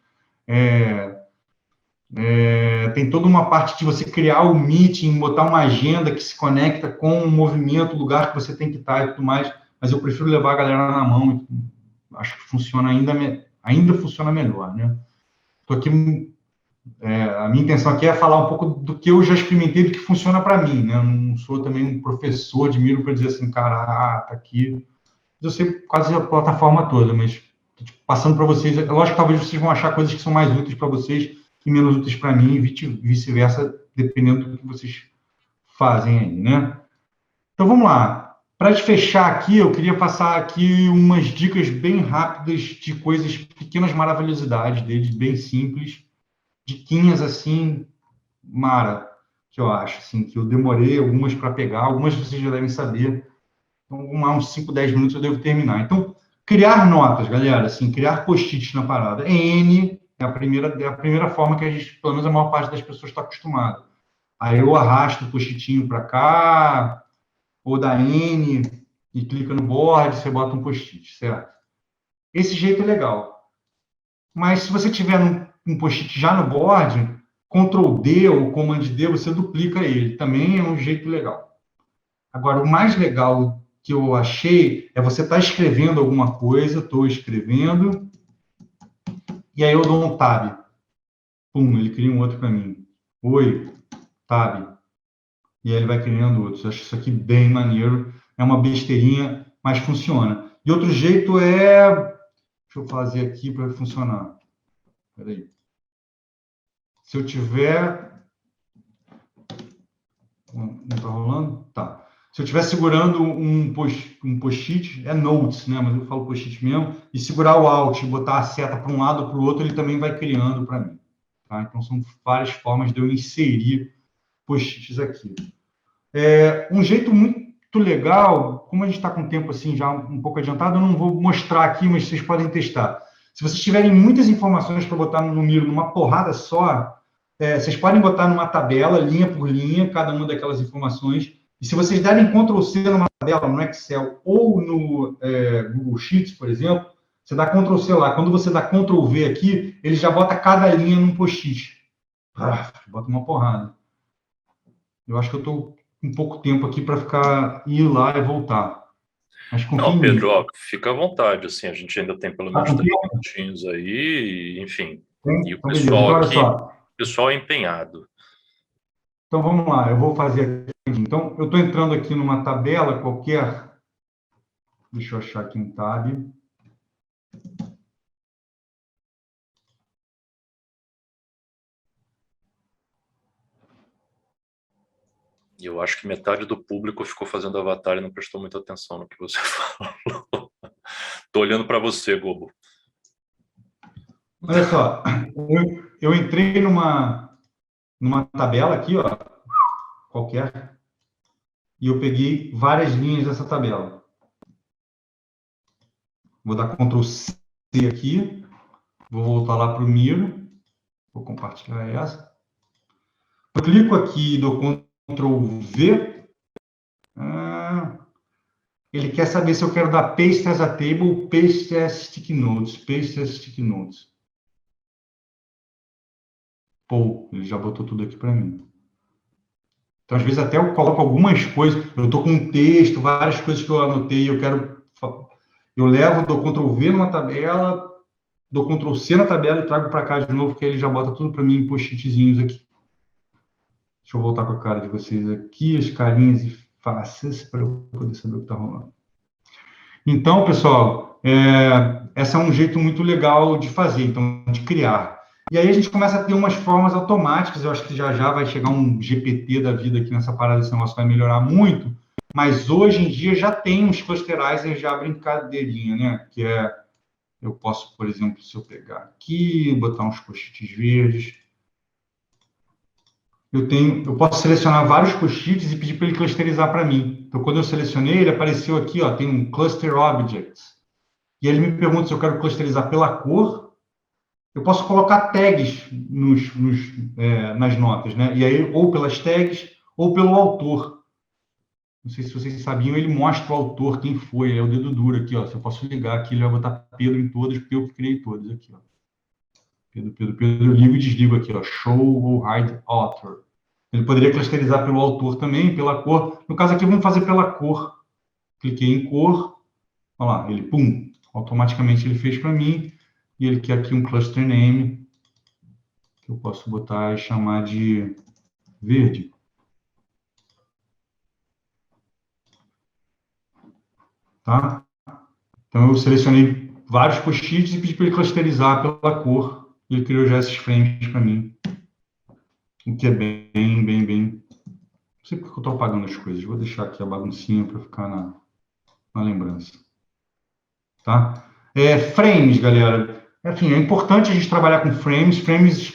Tem toda uma parte de você criar o meeting, botar uma agenda que se conecta com o movimento, o lugar que você tem que estar e tudo mais, mas eu prefiro levar a galera na mão, acho que funciona ainda funciona melhor, né? Estou aqui a minha intenção aqui é falar um pouco do que eu já experimentei, do que funciona para mim, né? Eu não sou também um professor de Miro para dizer assim, cara, tá aqui. Eu sei quase a plataforma toda, mas tipo, passando para vocês, é lógico que talvez vocês vão achar coisas que são mais úteis para vocês e menos úteis para mim, e vice-versa, dependendo do que vocês fazem aí, né? Então vamos lá. Para te fechar aqui, eu queria passar aqui umas dicas bem rápidas de coisas, pequenas maravilhosidades deles, bem simples, diquinhas assim, Mara, que eu acho, assim, que eu demorei algumas para pegar, algumas vocês já devem saber. Então, uns 5, 10 minutos eu devo terminar. Então, criar notas, galera, assim, criar post-its na parada. N é a primeira forma que a gente, pelo menos a maior parte das pessoas está acostumada. Aí eu arrasto o post-itinho para cá, ou da N, e clica no board, você bota um post-it, certo? Esse jeito é legal. Mas se você tiver um post-it já no board, Ctrl D ou Command D, você duplica ele. Também é um jeito legal. Agora, o mais legal que eu achei é você estar escrevendo alguma coisa, estou escrevendo, e aí eu dou um tab. Pum, ele cria um outro para mim. Oi, tab. E aí ele vai criando outros. Eu acho isso aqui bem maneiro. É uma besteirinha, mas funciona. E outro jeito é... Deixa eu fazer aqui para funcionar. Espera aí. Se eu tiver... Não está rolando? Tá. Se eu estiver segurando um post-it, é notes, né? Mas eu falo post-it mesmo, e segurar o Alt e botar a seta para um lado ou para o outro, ele também vai criando para mim. Tá? Então, são várias formas de eu inserir post-its aqui. Um jeito muito legal, como a gente está com o tempo assim já um pouco adiantado, eu não vou mostrar aqui, mas vocês podem testar. Se vocês tiverem muitas informações para botar no Miro numa porrada só, vocês podem botar numa tabela, linha por linha, cada uma daquelas informações. E se vocês derem Ctrl+C numa tabela, no Excel ou no Google Sheets, por exemplo, você dá Ctrl+C lá. Quando você dá Ctrl+V aqui, ele já bota cada linha num post-it. Bota uma porrada. Eu acho que eu estou com pouco tempo aqui para ir lá e voltar. Mas Não, Pedro, ó, fica à vontade, assim, a gente ainda tem pelo menos 3 minutinhos aí, enfim. E o então, pessoal então, olha aqui, só. o pessoal é empenhado. Então, vamos lá, eu vou fazer aqui. Então, eu estou entrando aqui numa tabela qualquer. Deixa eu achar aqui um tab. E eu acho que metade do público ficou fazendo avatar e não prestou muita atenção no que você falou. Tô olhando para você, Gobo. Olha só, eu entrei numa tabela aqui, ó, qualquer, e eu peguei várias linhas dessa tabela. Vou dar Ctrl C aqui, vou voltar lá para o Miro, vou compartilhar essa. Eu clico aqui e dou Ctrl V. ele quer saber se eu quero dar paste as a table, paste as sticky notes, paste as sticky notes. Pô, ele já botou tudo aqui para mim. Então, às vezes, até eu coloco algumas coisas, eu estou com um texto, várias coisas que eu anotei, eu levo, dou Ctrl+V numa tabela, dou Ctrl+C na tabela e trago para cá de novo, que aí ele já bota tudo para mim em post-itzinhos aqui. Deixa eu voltar com a cara de vocês aqui, as carinhas e faces, para eu poder saber o que está rolando. Então, pessoal, esse é um jeito muito legal de fazer, então, de criar. E aí a gente começa a ter umas formas automáticas, eu acho que já já vai chegar um GPT da vida aqui nessa parada, esse negócio vai melhorar muito, mas hoje em dia já tem uns clusterizers já brincadeirinha, né? Que eu posso, por exemplo, se eu pegar aqui, botar uns post-its verdes, eu posso selecionar vários post-its e pedir para ele clusterizar para mim. Então, quando eu selecionei, ele apareceu aqui, ó, tem um Cluster Objects. E ele me pergunta se eu quero clusterizar pela cor. Eu posso colocar tags nas notas, né? E aí, ou pelas tags, ou pelo autor. Não sei se vocês sabiam, ele mostra o autor, quem foi. É o dedo duro aqui, ó. Se eu posso ligar aqui, ele vai botar Pedro em todas, porque eu que criei todas aqui, ó. Pedro, eu ligo e desligo aqui, ó. Show ou hide author. Ele poderia clusterizar pelo autor também, pela cor. No caso aqui, vamos fazer pela cor. Cliquei em cor. Olha lá, ele, pum, automaticamente ele fez para mim. E ele quer aqui um cluster name, que eu posso botar e chamar de verde. Tá? Então, eu selecionei vários post-its e pedi para ele clusterizar pela cor. E ele criou já esses frames para mim. O que é bem... Não sei porque eu estou apagando as coisas. Vou deixar aqui a baguncinha para ficar na lembrança. Tá? Frames, galera. Enfim, é importante a gente trabalhar com frames. Frames,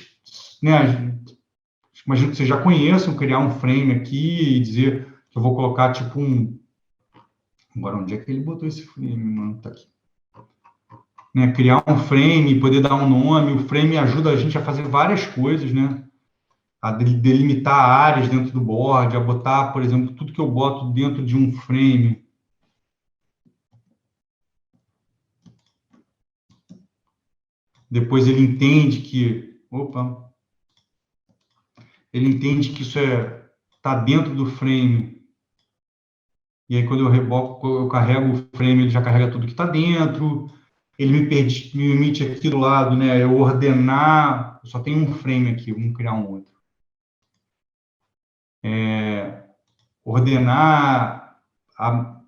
né? Imagino que vocês já conheçam, criar um frame aqui e dizer que eu vou colocar tipo um... Agora, onde é que ele botou esse frame, mano? Tá aqui. Né? Criar um frame, poder dar um nome. O frame ajuda a gente a fazer várias coisas, né? A delimitar áreas dentro do board, a botar, por exemplo, tudo que eu boto dentro de um frame. Depois ele entende que... Opa! Ele entende que isso está dentro do frame. E aí, quando eu carrego o frame, ele já carrega tudo que está dentro. Ele me permite aqui do lado, né? Eu ordenar. Eu só tenho um frame aqui, vamos criar um outro. Ordenar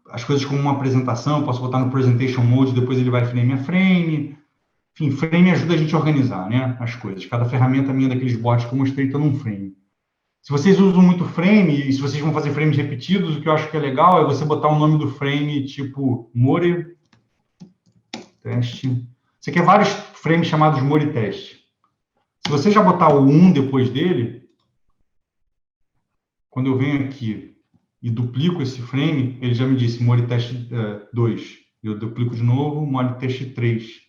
as coisas como uma apresentação. Posso botar no Presentation Mode, depois ele vai frame a frame. Enfim, frame ajuda a gente a organizar, né? As coisas. Cada ferramenta minha daqueles bots que eu mostrei está num frame. Se vocês usam muito frame, e se vocês vão fazer frames repetidos, o que eu acho que é legal é você botar o nome do frame, tipo More Teste. Você quer vários frames chamados More Teste. Se você já botar o 1 depois dele, quando eu venho aqui e duplico esse frame, ele já me disse More Teste 2. Eu duplico de novo, More Teste 3.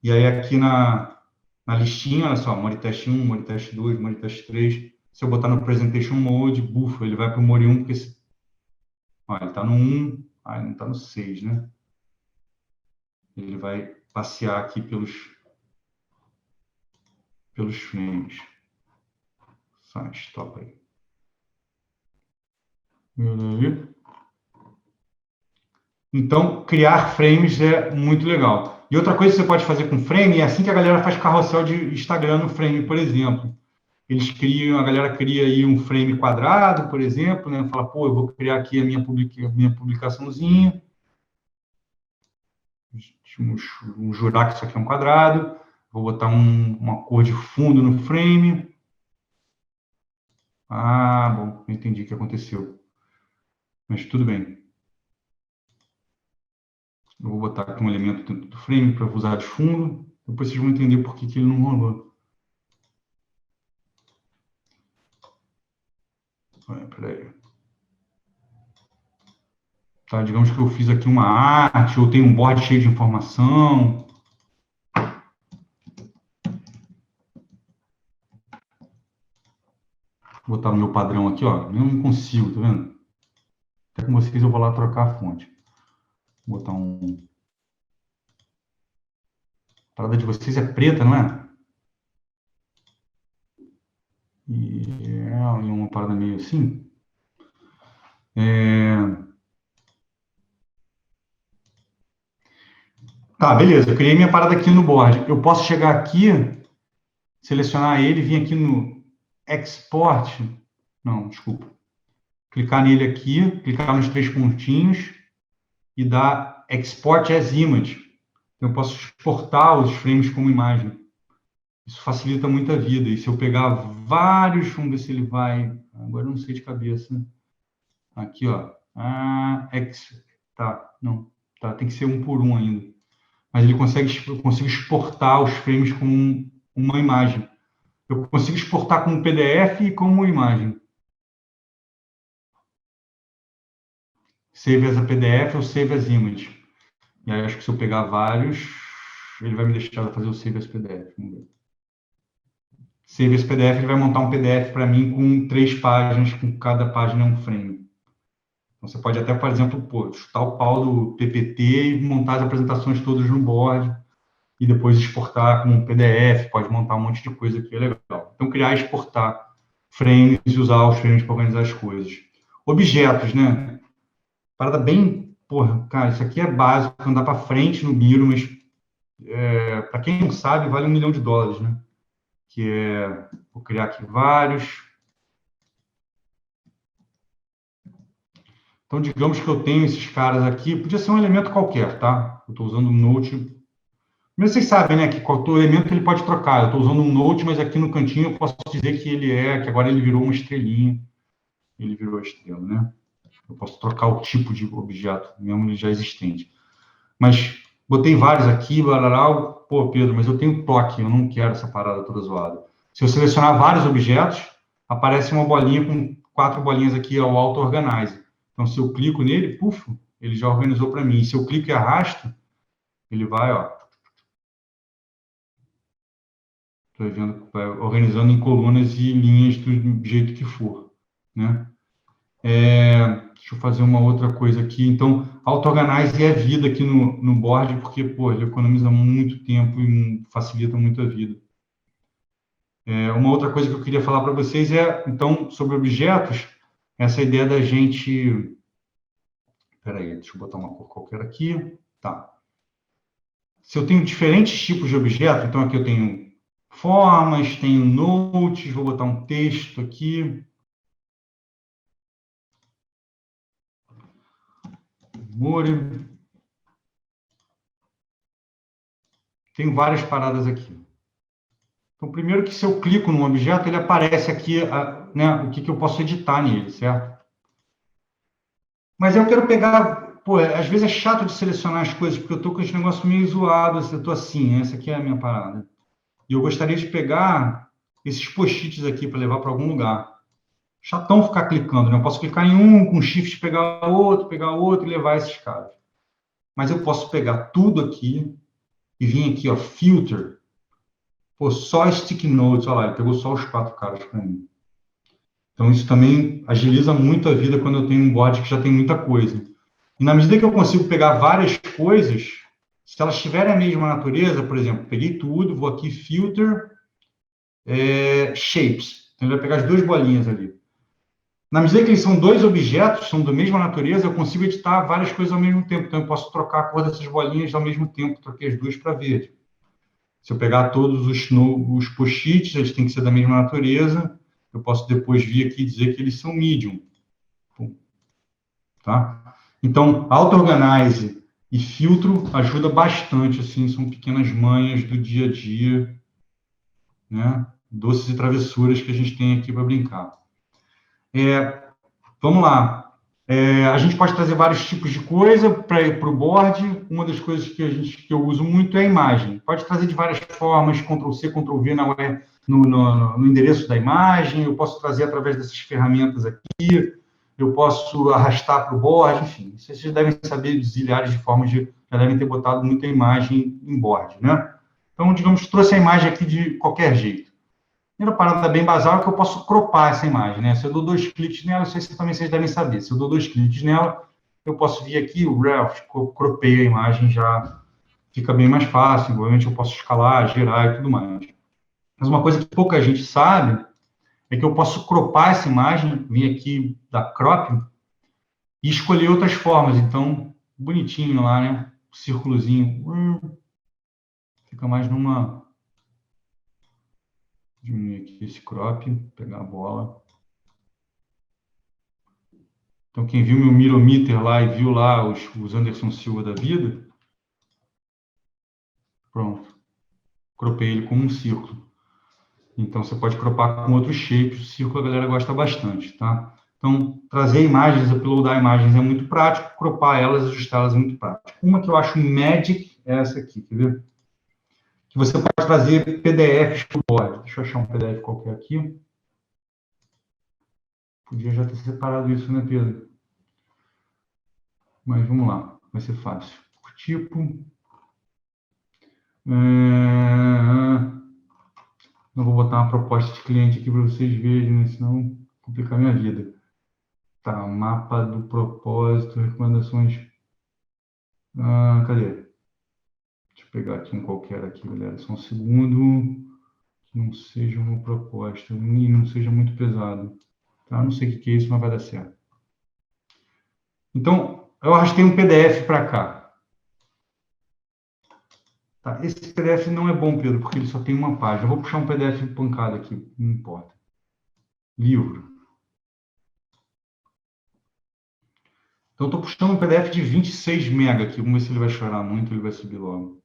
E aí aqui na listinha, olha só, More Teste 1, More Teste 2, More Teste 3. Se eu botar no Presentation Mode, bufa, ele vai para o More 1, porque ele está no 1, ele não está no 6, né? Ele vai passear aqui pelos frames. Só stop aí. Então, criar frames é muito legal. E outra coisa que você pode fazer com frame é assim que a galera faz carrossel de Instagram no frame, por exemplo. A galera cria aí um frame quadrado, por exemplo, né? Fala, pô, eu vou criar aqui a minha publicaçãozinha. Vamos jurar que isso aqui é um quadrado. Vou botar uma cor de fundo no frame. Ah, bom, entendi o que aconteceu. Mas tudo bem. Eu vou botar aqui um elemento dentro do frame para usar de fundo. Depois vocês vão entender por que ele não rolou. Peraí. Tá, digamos que eu fiz aqui uma arte, ou tenho um board cheio de informação. Vou botar o meu padrão aqui, ó. Eu não consigo, tá vendo? Até com vocês eu vou lá trocar a fonte. Vou botar um... A parada de vocês é preta, não é? E é uma parada meio assim. Tá, beleza. Eu criei minha parada aqui no board. Eu posso chegar aqui, selecionar ele, vir aqui no Export. Não, desculpa. Clicar nele aqui, clicar nos 3 pontinhos e dar Export as Image. Eu posso exportar os frames como imagem. Isso facilita muito a vida. E se eu pegar vários, vamos ver se ele vai... Agora eu não sei de cabeça. Aqui, ó. Tá, não. Tá, tem que ser um por um ainda. Mas ele eu consigo exportar os frames como uma imagem. Eu consigo exportar como PDF e como imagem. Save as a PDF ou save as image. E aí, acho que se eu pegar vários, ele vai me deixar fazer o save as PDF. Vamos ver. Save as PDF, ele vai montar um PDF para mim com 3 páginas, com cada página um frame. Então, você pode até, por exemplo, chutar o pau do PPT e montar as apresentações todas no board e depois exportar como um PDF, pode montar um monte de coisa que é legal. Então, criar e exportar frames e usar os frames para organizar as coisas. Objetos, né? Parada bem... Porra, cara, isso aqui é básico, andar para frente no Miro, mas para quem não sabe, vale $1 milhão, né? Que é... Vou criar aqui vários. Então, digamos que eu tenho esses caras aqui. Podia ser um elemento qualquer, tá? Eu estou usando um Note. Mas vocês sabem, né, que qualquer elemento ele pode trocar. Eu estou usando um Note, mas aqui no cantinho eu posso dizer que agora ele virou uma estrelinha. Ele virou a estrela, né? Eu posso trocar o tipo de objeto, mesmo ele já existente. Mas botei vários aqui, barará. Pô, Pedro, mas eu tenho toque, eu não quero essa parada toda zoada. Se eu selecionar vários objetos, aparece uma bolinha com 4 bolinhas aqui, o Auto Organize. Então, se eu clico nele, puf, ele já organizou para mim. Se eu clico e arrasto, ele vai, ó. Estou vendo, vai organizando em colunas e linhas do jeito que for, né? Deixa eu fazer uma outra coisa aqui. Então, Auto-Organize é vida aqui no board, porque, pô, ele economiza muito tempo e facilita muito a vida. Uma outra coisa que eu queria falar para vocês então, sobre objetos, essa ideia da gente... Espera aí, deixa eu botar uma cor qualquer aqui. Tá. Se eu tenho diferentes tipos de objeto, então aqui eu tenho formas, tenho notes, vou botar um texto aqui. Tenho várias paradas aqui. Então, primeiro que se eu clico num objeto, ele aparece aqui, né, o que eu posso editar nele, certo? Mas eu quero pegar... Pô, às vezes é chato de selecionar as coisas, porque eu estou com esse negócio meio zoado, eu estou assim, essa aqui é a minha parada. E eu gostaria de pegar esses post-its aqui para levar para algum lugar. Chatão ficar clicando, né? Eu posso clicar em um, com shift pegar outro e levar esses caras. Mas eu posso pegar tudo aqui e vir aqui, ó, filter. Pô, só stick notes, olha lá, ele pegou só os 4 caras para mim. Então, isso também agiliza muito a vida quando eu tenho um board que já tem muita coisa. E na medida que eu consigo pegar várias coisas, se elas tiverem a mesma natureza, por exemplo, peguei tudo, vou aqui, filter, shapes. Então, ele vai pegar as 2 bolinhas ali. Na medida que eles são 2 objetos, são da mesma natureza, eu consigo editar várias coisas ao mesmo tempo. Então, eu posso trocar a cor dessas bolinhas ao mesmo tempo. Troquei as 2 para verde. Se eu pegar todos os post-its, eles têm que ser da mesma natureza. Eu posso depois vir aqui e dizer que eles são medium. Tá? Então, auto-organize e filtro ajuda bastante, assim, são pequenas manhas do dia a dia, né? Doces e travessuras que a gente tem aqui para brincar. Vamos lá. A gente pode trazer vários tipos de coisa para o board. Uma das coisas que eu uso muito é a imagem. Pode trazer de várias formas, Ctrl+C, Ctrl+V no endereço da imagem. Eu posso trazer através dessas ferramentas aqui. Eu posso arrastar para o board, enfim. Vocês devem saber de zilhares de formas já devem ter botado muita imagem em board, né? Então, digamos, trouxe a imagem aqui de qualquer jeito. Primeira parada bem basal é que eu posso cropar essa imagem, né? Se eu dou 2 cliques nela, isso aí também vocês devem saber. Se eu dou 2 cliques nela, eu posso vir aqui, o Ref, cropei a imagem, já fica bem mais fácil. Obviamente eu posso escalar, girar e tudo mais. Mas uma coisa que pouca gente sabe é que eu posso cropar essa imagem, vir aqui da crop e escolher outras formas. Então, bonitinho lá, né? Círculozinho. Fica mais numa... Diminuir aqui esse crop, pegar a bola. Então, quem viu meu Mirometer lá e viu lá os Anderson Silva da vida, pronto. Cropei ele como um círculo. Então, você pode cropar com outros shapes. O círculo a galera gosta bastante, tá? Então, trazer imagens, uploadar imagens é muito prático. Cropar elas, ajustá-las é muito prático. Uma que eu acho magic é essa aqui, quer ver? Que você pode trazer PDFs para o board. Deixa eu achar um PDF qualquer aqui. Podia já ter separado isso, né, Pedro? Mas vamos lá, vai ser fácil. Por tipo. Não vou botar uma proposta de cliente aqui para vocês verem, né? Senão complica a minha vida. Tá, mapa do propósito, recomendações. Cadê? Deixa eu pegar aqui um qualquer aqui, galera. Só um segundo. Que não seja uma proposta e não seja muito pesado. Tá? Não sei o que é isso, mas vai dar certo. Então, eu arrastei um PDF para cá. Tá, esse PDF não é bom, Pedro, porque ele só tem uma página. Eu vou puxar um PDF pancada aqui, não importa. Livro. Então, eu estou puxando um PDF de 26 MB aqui. Vamos ver se ele vai chorar muito ou ele vai subir logo.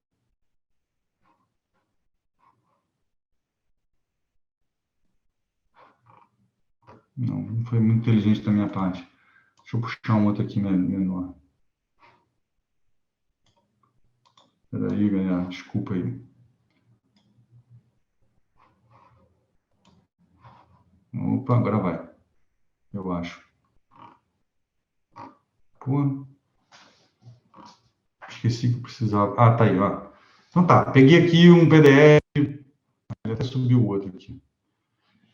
Não foi muito inteligente da minha parte. Deixa eu puxar um outro aqui menor. Espera aí, galera. Desculpa aí. Opa, agora vai. Eu acho. Pô. Esqueci que eu precisava. Ah, tá aí, ó. Então tá, peguei aqui um PDF. Ele até subiu o outro aqui.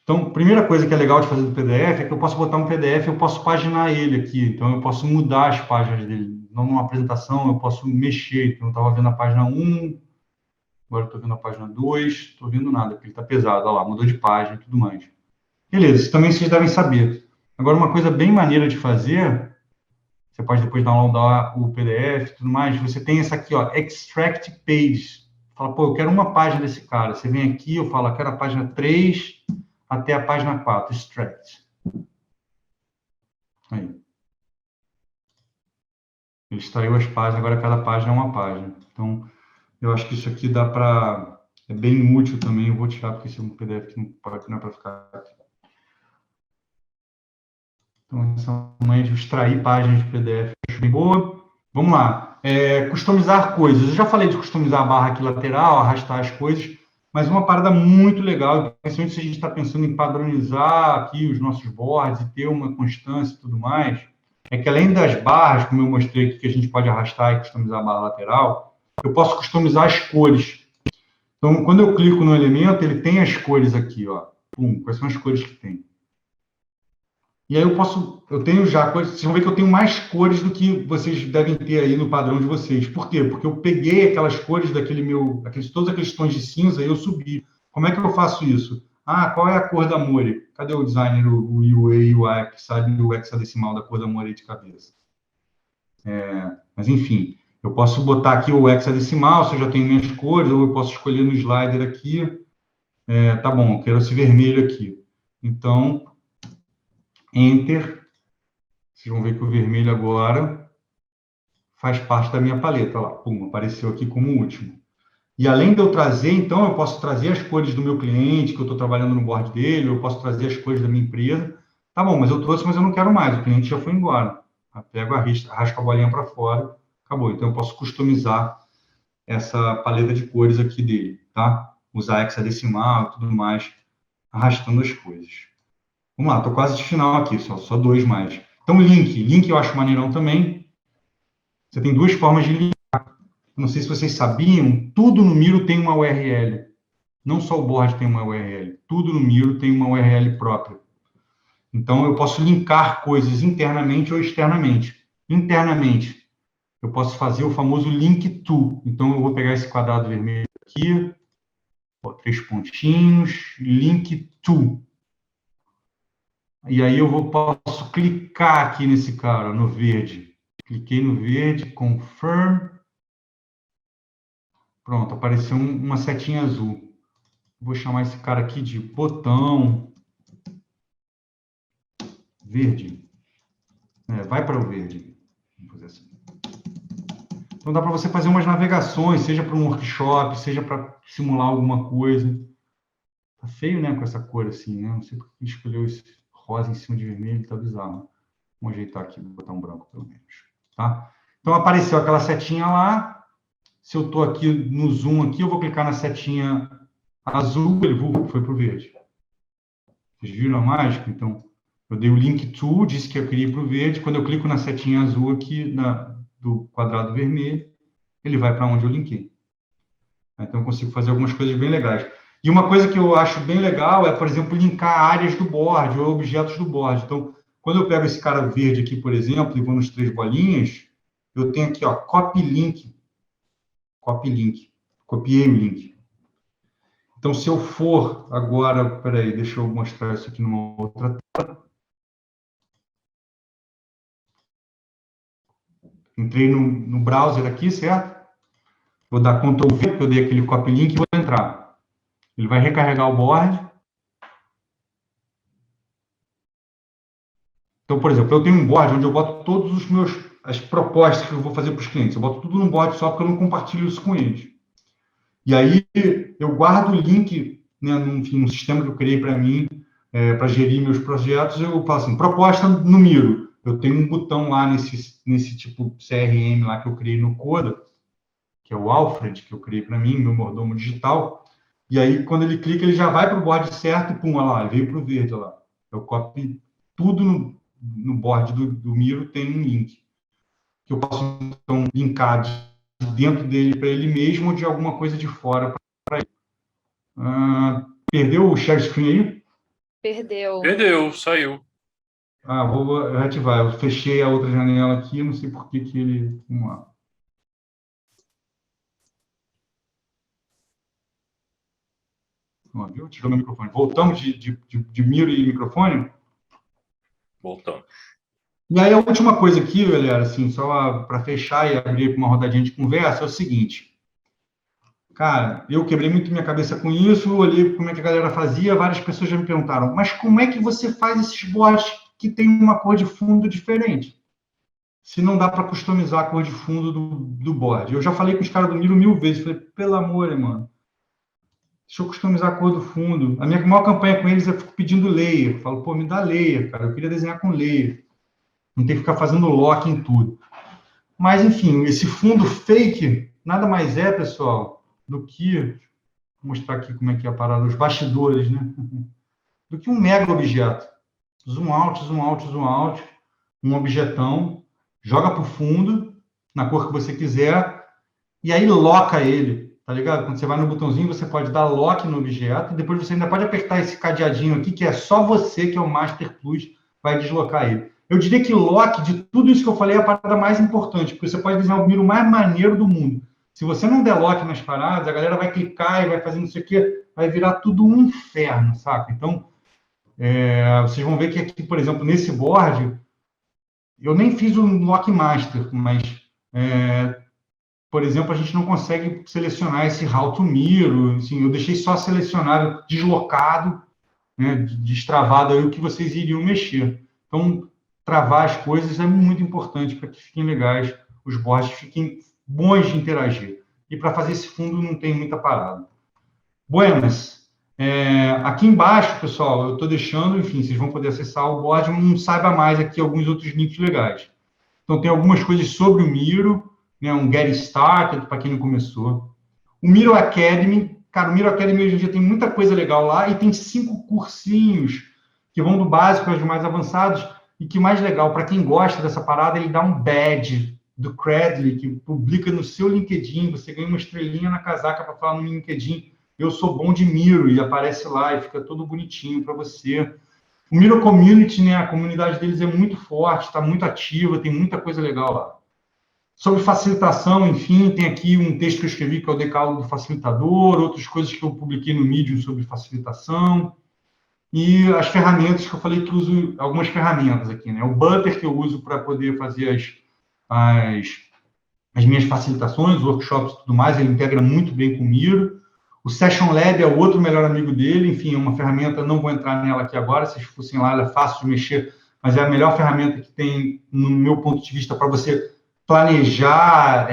Então, primeira coisa que é legal de fazer do PDF é que eu posso botar um PDF, eu posso paginar ele aqui. Então, eu posso mudar as páginas dele. Não numa apresentação, eu posso mexer. Então, eu estava vendo a página 1, agora estou vendo a página 2, estou vendo nada, porque ele está pesado. Olha lá, mudou de página e tudo mais. Beleza, isso também vocês devem saber. Agora, uma coisa bem maneira de fazer, você pode depois downloadar o PDF e tudo mais, você tem essa aqui, ó, Extract Page. Fala, pô, eu quero uma página desse cara. Você vem aqui, eu falo, eu quero a página 3 até a página 4, Extract. Aí. Ele extraiu as páginas, agora cada página é uma página. Então, eu acho que isso aqui dá para... É bem útil também, eu vou tirar, porque esse é um PDF que não é para ficar aqui. Então, essa manhã de extrair páginas de PDF, acho bem boa. Vamos lá. Customizar coisas. Eu já falei de customizar a barra aqui lateral, arrastar as coisas, mas uma parada muito legal, principalmente se a gente está pensando em padronizar aqui os nossos boards e ter uma constância e tudo mais, é que além das barras, como eu mostrei aqui, que a gente pode arrastar e customizar a barra lateral, eu posso customizar as cores. Então, quando eu clico no elemento, ele tem as cores aqui, ó. Quais são as cores que tem? E aí eu tenho já cores, vocês vão ver que eu tenho mais cores do que vocês devem ter aí no padrão de vocês. Por quê? Porque eu peguei aquelas cores todos aqueles tons de cinza e eu subi. Como é que eu faço isso? Qual é a cor da Mori? Cadê o designer, o UA e o UI, que sabe o hexadecimal da cor da Mori de cabeça? Mas enfim, eu posso botar aqui o hexadecimal, se eu já tenho minhas cores, ou eu posso escolher no slider aqui. Tá bom, eu quero esse vermelho aqui. Então, Enter. Vocês vão ver que o vermelho agora faz parte da minha paleta. Lá, apareceu aqui como último. E além de eu trazer, então, eu posso trazer as cores do meu cliente, que eu estou trabalhando no board dele, eu posso trazer as cores da minha empresa. Tá bom, mas eu trouxe, mas eu não quero mais. O cliente já foi embora. Eu pego, arrasco a bolinha para fora, acabou. Então, eu posso customizar essa paleta de cores aqui dele, tá? Usar hexadecimal e tudo mais, arrastando as coisas. Vamos lá, estou quase de final aqui, só 2 mais. Então, link eu acho maneirão também. Você tem 2 formas de linkar. Não sei se vocês sabiam, tudo no Miro tem uma URL. Não só o board tem uma URL, tudo no Miro tem uma URL própria. Então, eu posso linkar coisas internamente ou externamente. Internamente, eu posso fazer o famoso link to. Então, eu vou pegar esse quadrado vermelho aqui, 3 pontinhos, link to. E aí posso clicar aqui nesse cara, no verde. Cliquei no verde, confirm. Pronto, apareceu uma setinha azul. Vou chamar esse cara aqui de botão verde. Vai para o verde. Vamos fazer assim. Então dá para você fazer umas navegações, seja para um workshop, seja para simular alguma coisa. Tá feio, né, com essa cor assim, né? Não sei por que escolheu esse rosa em cima de vermelho, tá bizarro. Vamos ajeitar aqui, vou botar um branco pelo menos, tá? Então apareceu aquela setinha lá. Se eu estou aqui no zoom aqui, eu vou clicar na setinha azul, ele foi para o verde. Vocês viram a mágica? Então, eu dei o link to, disse que eu queria ir para o verde. Quando eu clico na setinha azul aqui, do quadrado vermelho, ele vai para onde eu linkei. Então, eu consigo fazer algumas coisas bem legais. E uma coisa que eu acho bem legal é, por exemplo, linkar áreas do board ou objetos do board. Então, quando eu pego esse cara verde aqui, por exemplo, e vou nos 3 bolinhas, eu tenho aqui, ó, copy link. Copy link. Copiei o link. Então, se eu for agora... Peraí, deixa eu mostrar isso aqui numa outra tela. Entrei no browser aqui, certo? Vou dar Ctrl V, porque eu dei aquele copy link e vou entrar. Ele vai recarregar o board. Então, por exemplo, eu tenho um board onde eu boto todos as propostas que eu vou fazer para os clientes. Eu boto tudo num board só porque eu não compartilho isso com eles. E aí eu guardo o link, né, num sistema que eu criei para mim, para gerir meus projetos. Eu falo assim, proposta no Miro. Eu tenho um botão lá nesse tipo CRM lá que eu criei no Coda, que é o Alfred, que eu criei para mim, meu mordomo digital. E aí, quando ele clica, ele já vai para o board certo e pum, olha lá, veio para o verde. Olha lá. Eu copio tudo no board do Miro, tem um link. Que eu posso, então, linkar de dentro dele para ele mesmo ou de alguma coisa de fora para ele. Perdeu o share screen aí? Perdeu, saiu. Vou reativar. Eu fechei a outra janela aqui, não sei por que ele... Vamos lá. Viu? Tirou meu microfone. Voltamos de Miro e microfone? Voltamos. E aí, a última coisa aqui, galera, assim, só para fechar e abrir para uma rodadinha de conversa, é o seguinte. Cara, eu quebrei muito minha cabeça com isso, olhei como é que a galera fazia, várias pessoas já me perguntaram, mas como é que você faz esses boards que tem uma cor de fundo diferente? Se não dá para customizar a cor de fundo do board. Eu já falei com os caras do Miro 1000 vezes, falei, pelo amor, mano, deixa eu customizar a cor do fundo. A minha maior campanha com eles, eu fico pedindo layer. Falo, pô, me dá layer, cara, eu queria desenhar com layer. Não tem que ficar fazendo lock em tudo. Mas, enfim, esse fundo fake nada mais é, pessoal, do que... Vou mostrar aqui como é que é a parada, os bastidores, né? Do que um mega objeto. Zoom out, zoom out, zoom out. Um objetão, joga para o fundo, na cor que você quiser, e aí loca ele, tá ligado? Quando você vai no botãozinho, você pode dar lock no objeto, e depois você ainda pode apertar esse cadeadinho aqui, que é só você, que é o Master Plus, vai deslocar ele. Eu diria que lock, de tudo isso que eu falei, é a parada mais importante, porque você pode desenhar o Miro mais maneiro do mundo. Se você não der lock nas paradas, a galera vai clicar e vai fazer não sei o quê, vai virar tudo um inferno, saca? Então, vocês vão ver que aqui, por exemplo, nesse board, eu nem fiz um lock master, mas, por exemplo, a gente não consegue selecionar esse how to Miro, assim, eu deixei só selecionado, deslocado, né, destravado aí o que vocês iriam mexer. Então, travar as coisas é muito importante para que fiquem legais, os boards fiquem bons de interagir. E para fazer esse fundo não tem muita parada. Buenas. Aqui embaixo, pessoal, eu estou deixando, enfim, vocês vão poder acessar o board, não saiba mais aqui alguns outros links legais. Então, tem algumas coisas sobre o Miro, né, um Get Started, para quem não começou. O Miro Academy, cara, o Miro Academy hoje em dia tem muita coisa legal lá e tem 5 cursinhos que vão do básico aos mais avançados e que mais legal, para quem gosta dessa parada, ele dá um badge do Credly, que publica no seu LinkedIn, você ganha uma estrelinha na casaca para falar no LinkedIn. eu sou bom de Miro, e aparece lá e fica tudo bonitinho para você. O Miro Community, né, a comunidade deles é muito forte, está muito ativa, tem muita coisa legal lá. Sobre facilitação, enfim, tem aqui um texto que eu escrevi que é o Decálogo do Facilitador, outras coisas que eu publiquei no Medium sobre facilitação, e as ferramentas que eu falei que uso, algumas ferramentas aqui, né? O Butter que eu uso para poder fazer as, as minhas facilitações, workshops e tudo mais, ele integra muito bem com o Miro. O Session Lab é o outro melhor amigo dele, enfim, é uma ferramenta, não vou entrar nela aqui agora, se vocês fossem lá, ela é fácil de mexer, mas é a melhor ferramenta que tem, no meu ponto de vista, para você planejar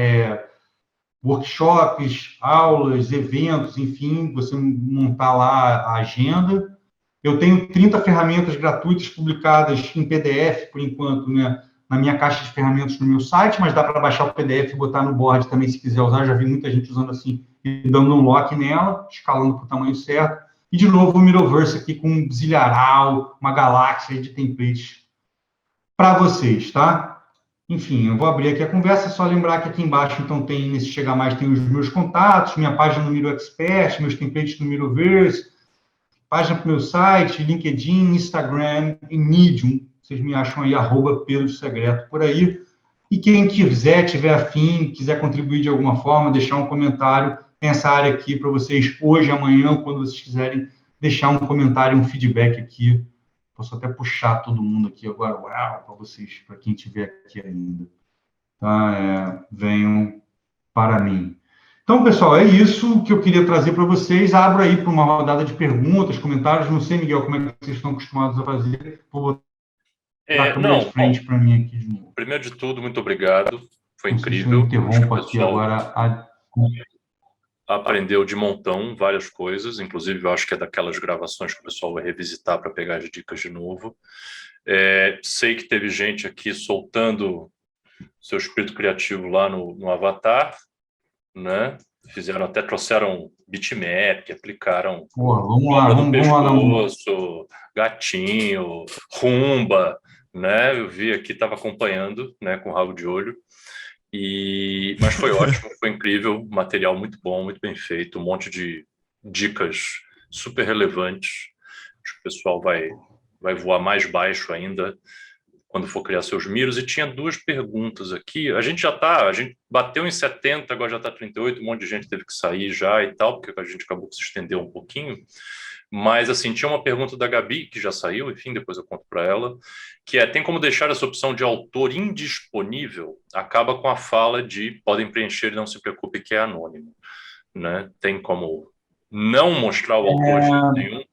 workshops, aulas, eventos, enfim, você montar lá a agenda. Eu tenho 30 ferramentas gratuitas publicadas em PDF, por enquanto, né, na minha caixa de ferramentas no meu site, mas dá para baixar o PDF e botar no board também, se quiser usar. Já vi muita gente usando assim e dando um lock nela, escalando para o tamanho certo. E, de novo, o Miroverse aqui com um zilharal, uma galáxia de templates para vocês, tá? Enfim, eu vou abrir aqui a conversa, só lembrar que aqui embaixo, então, tem, nesse Chega Mais, tem os meus contatos, minha página no Miro Expert, meus templates no Miroverse, página para o meu site, LinkedIn, Instagram e Medium. Vocês me acham aí, @Pedro Segreto, por aí. E quem quiser, tiver afim, quiser contribuir de alguma forma, deixar um comentário, tem essa área aqui para vocês hoje, amanhã, quando vocês quiserem deixar um comentário, um feedback aqui. Posso até puxar todo mundo aqui agora, para vocês, para quem estiver aqui ainda. Tá? Venham para mim. Então, pessoal, é isso que eu queria trazer para vocês. Abro aí para uma rodada de perguntas, comentários. Não sei, Miguel, como é que vocês estão acostumados a fazer. Vou botar a câmera de frente para mim aqui de novo. Primeiro de tudo, muito obrigado. Foi não incrível. Sei se eu interrompo aqui agora. Aprendeu de montão várias coisas, inclusive eu acho que é daquelas gravações que o pessoal vai revisitar para pegar as dicas de novo. Sei que teve gente aqui soltando seu espírito criativo lá no Avatar, né? Trouxeram bitmap, aplicaram vamos lá, no pescoço, gatinho, rumba, né? Eu vi aqui, estava acompanhando, né, com o rabo de olho. Mas foi ótimo, foi incrível, material muito bom, muito bem feito, um monte de dicas super relevantes. Acho que o pessoal vai voar mais baixo ainda quando for criar seus miros. E tinha duas perguntas aqui. A gente bateu em 70, agora já está 38, um monte de gente teve que sair já e tal, porque a gente acabou que se estendeu um pouquinho. Mas, assim, tinha uma pergunta da Gabi, que já saiu, enfim, depois eu conto para ela, que tem como deixar essa opção de autor indisponível? Acaba com a fala de podem preencher e não se preocupe que é anônimo, né? Tem como não mostrar o autor de nenhum?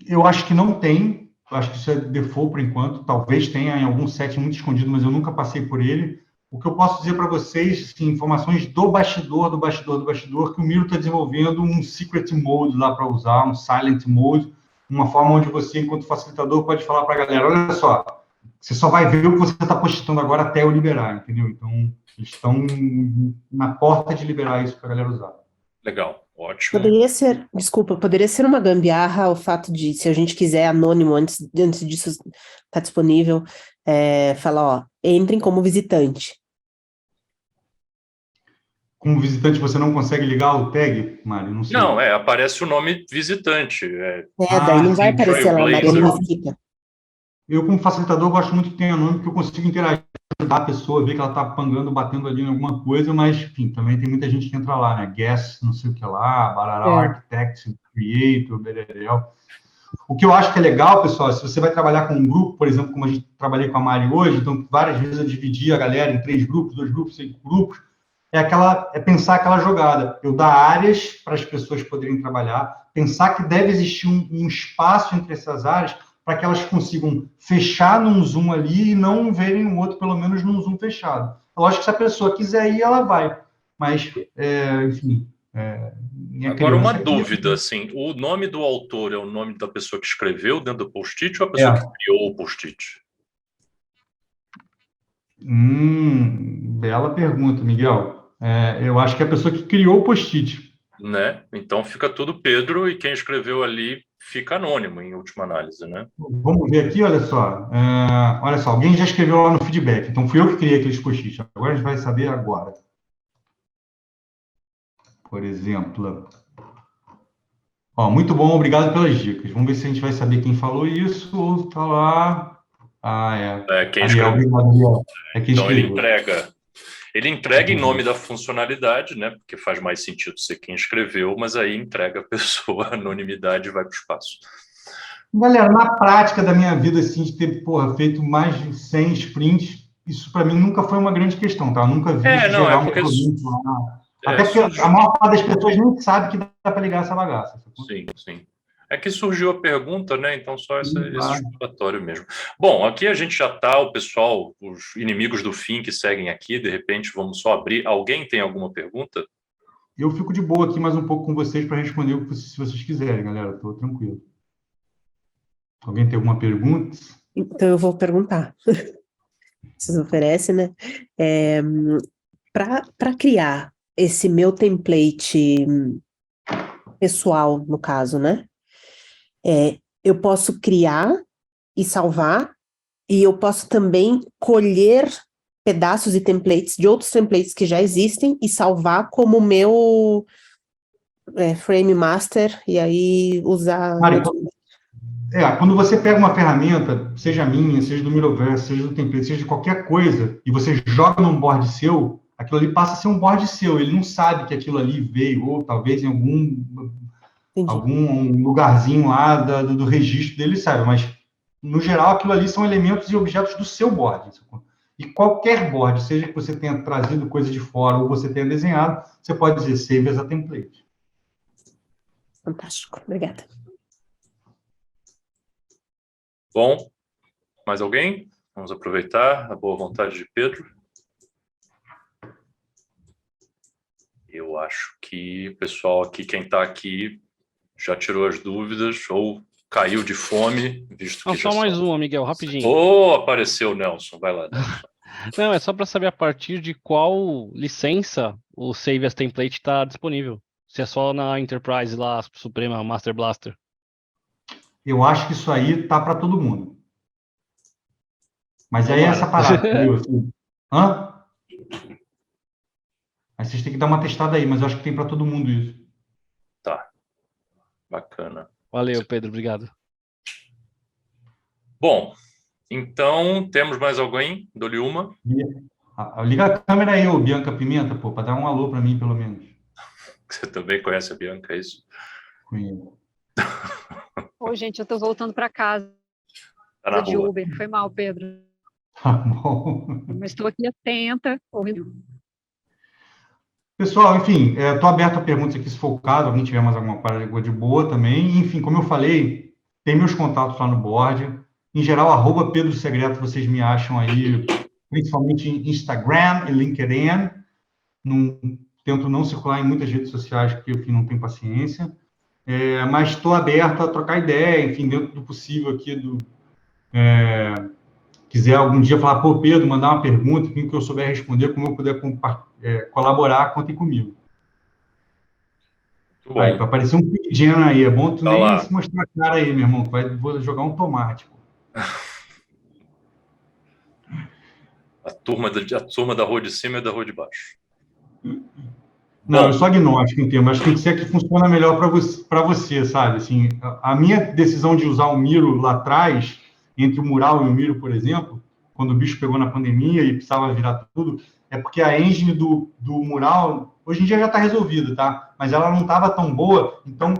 Eu acho que não tem. Eu acho que isso é default por enquanto. Talvez tenha em algum set muito escondido, mas eu nunca passei por ele. O que eu posso dizer para vocês, assim, informações do bastidor, que o Miro está desenvolvendo um secret mode lá para usar, um silent mode, uma forma onde você, enquanto facilitador, pode falar para a galera, olha só, você só vai ver o que você está postando agora até eu liberar, entendeu? Então, eles estão na porta de liberar isso para a galera usar. Legal, ótimo. Poderia ser uma gambiarra o fato de, se a gente quiser anônimo, antes disso estar disponível, falar, ó, entrem como visitante. Como visitante, você não consegue ligar o tag, Mário? Não sei. Não, aparece o nome visitante. Daí não vai aparecer lá, Mariana Mesquita. Eu, como facilitador, gosto muito que tenha nome, porque eu consigo interagir, ajudar a pessoa, ver que ela está pangando, batendo ali em alguma coisa, mas, enfim, também tem muita gente que entra lá, né? Guest, não sei o que lá, Barará, Architect, Creator, Bererel. O que eu acho que é legal, pessoal, se você vai trabalhar com um grupo, por exemplo, como a gente trabalhei com a Mari hoje, então, várias vezes eu dividi a galera em 3 grupos, 2 grupos, 5 grupos, é pensar aquela jogada. Eu dar áreas para as pessoas poderem trabalhar, pensar que deve existir um espaço entre essas áreas para que elas consigam fechar num Zoom ali e não verem o outro, pelo menos, num Zoom fechado. Lógico que se a pessoa quiser ir, ela vai. Mas, enfim... Agora, uma dúvida, assim, o nome do autor é o nome da pessoa que escreveu dentro do post-it ou a pessoa que criou o post-it? Bela pergunta, Miguel. Eu acho que é a pessoa que criou o post-it. Né? Então fica tudo Pedro e quem escreveu ali fica anônimo, em última análise, né? Vamos ver aqui, olha só. Olha só, alguém já escreveu lá no feedback. Então fui eu que criei aqueles post-its. Agora a gente vai saber agora. por exemplo. Ó, muito bom, obrigado pelas dicas. Vamos ver se a gente vai saber quem falou isso ou tá lá. Ah, é. Quem Ariel, escreveu. obrigado, Ariel. É quem Então, ele escreveu. entrega. Ele entrega em nome da funcionalidade, né? Porque faz mais sentido ser quem escreveu, mas aí entrega a pessoa, a anonimidade vai para o espaço. Galera, na prática da minha vida, assim, de ter, porra, feito mais de 100 sprints, isso para mim nunca foi uma grande questão, tá? Eu nunca vi isso Não, é gerar um porque problema lá. Até porque surgiu. a maior parte das pessoas nem sabe que dá para ligar essa bagaça. Sacou? Sim, sim. É que surgiu a pergunta, né? Então, só esse Claro. exploratório mesmo. Bom, aqui a gente já está, o pessoal, os inimigos do fim que seguem aqui, de repente, vamos só abrir. Alguém tem alguma pergunta? Eu fico de boa aqui mais um pouco com vocês para responder o que se vocês quiserem, galera. Estou tranquilo. Alguém tem alguma pergunta? Então eu vou perguntar. Vocês oferecem, né? Para criar esse meu template pessoal, no caso, né? Eu posso criar e salvar, e eu posso também colher pedaços e templates de outros templates que já existem e salvar como meu frame master, e aí usar... Mari, quando você pega uma ferramenta, seja minha, seja do Miroverse, seja do template, seja de qualquer coisa, e você joga num board seu, aquilo ali passa a ser um board seu. Ele não sabe que aquilo ali veio, ou talvez em algum lugarzinho lá do registro dele, sabe? Mas, no geral, aquilo ali são elementos e objetos do seu board. E qualquer board, seja que você tenha trazido coisa de fora ou você tenha desenhado, você pode dizer save as a template. Fantástico, obrigada. Bom, mais alguém? Vamos aproveitar a boa vontade de Pedro. Eu acho que o pessoal aqui, quem está aqui, já tirou as dúvidas ou caiu de fome, visto que só mais uma, Miguel, rapidinho. Apareceu o Nelson, vai lá, Nelson. Não, é só para saber a partir de qual licença o Save as Template está disponível. Se é só na Enterprise lá, Suprema Master Blaster. Eu acho que isso aí tá para todo mundo. Mas aí é essa parada, entendeu? Assim, Aí vocês têm que dar uma testada aí, mas eu acho que tem para todo mundo isso. Tá. Bacana. Valeu, Pedro, obrigado. Bom, então temos mais alguém? Dou-lhe uma. Liga a câmera aí, ô Bianca Pimenta, pô, para dar um alô para mim, pelo menos. Você também conhece a Bianca, é isso? Conheço. Ô, gente, eu tô voltando para casa Tá na de rua. Uber. Foi mal, Pedro. Tá bom. Mas estou aqui atenta, ouvindo. Pessoal, enfim, estou aberto a perguntas aqui, se for o caso, alguém tiver mais alguma coisa de boa também. Enfim, como eu falei, tem meus contatos lá no board. Em geral, @Pedro Segreto, vocês me acham aí, principalmente em Instagram e LinkedIn. Tento não circular em muitas redes sociais, porque, enfim, não tenho paciência. Mas estou aberto a trocar ideia, enfim, dentro do possível aqui, quiser algum dia falar, pô, Pedro, mandar uma pergunta, enfim, que eu souber responder, como eu puder colaborar, contem comigo. Muito bom. Aí, para aparecer um pequeno aí, é bom tu Tá nem lá. se mostrar a cara aí, meu irmão, vou jogar um tomate. A turma da rua de cima e da rua de baixo. Não, Bom, eu sou agnóstico em termos, acho que tem que ser a que funciona melhor para você, sabe? Assim, a minha decisão de usar o Miro lá atrás, entre o Mural e o Miro, por exemplo, quando o bicho pegou na pandemia e precisava virar tudo, é porque a engine do Mural, hoje em dia já está resolvida, tá? Mas ela não estava tão boa, então,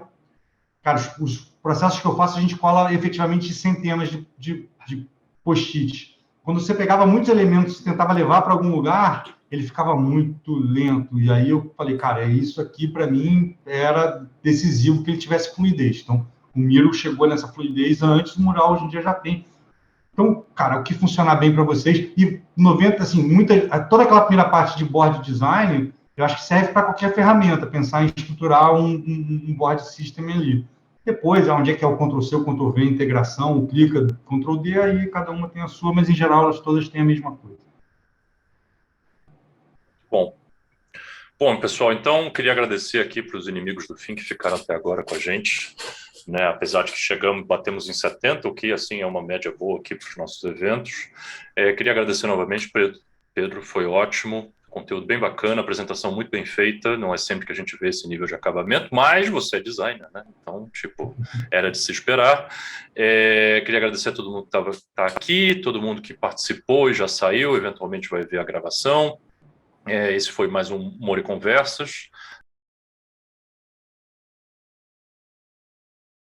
cara, os processos que eu faço, a gente cola efetivamente centenas de post-its. Quando você pegava muitos elementos e tentava levar para algum lugar, ele ficava muito lento. E aí eu falei, cara, isso aqui para mim era decisivo que ele tivesse fluidez. Então, o Miro chegou nessa fluidez antes, o Mural hoje em dia já tem. Então, cara, o que funcionar bem para vocês, e 90, assim, toda aquela primeira parte de board design, eu acho que serve para qualquer ferramenta, pensar em estruturar um board system ali. Depois, onde é que é o Ctrl+C, o Ctrl+V, integração, o clica, Ctrl+D, aí cada uma tem a sua, mas em geral elas todas têm a mesma coisa. Bom, pessoal, então queria agradecer aqui para os inimigos do fim que ficaram até agora com a gente, né? Apesar de que batemos em 70, o que assim é uma média boa aqui para os nossos eventos. Queria agradecer novamente, Pedro, foi ótimo. Conteúdo bem bacana, apresentação muito bem feita, não é sempre que a gente vê esse nível de acabamento, mas você é designer, né? Então, tipo, era de se esperar. Queria agradecer a todo mundo que tá aqui, todo mundo que participou e já saiu, eventualmente vai ver a gravação. Esse foi mais um Mori Conversas.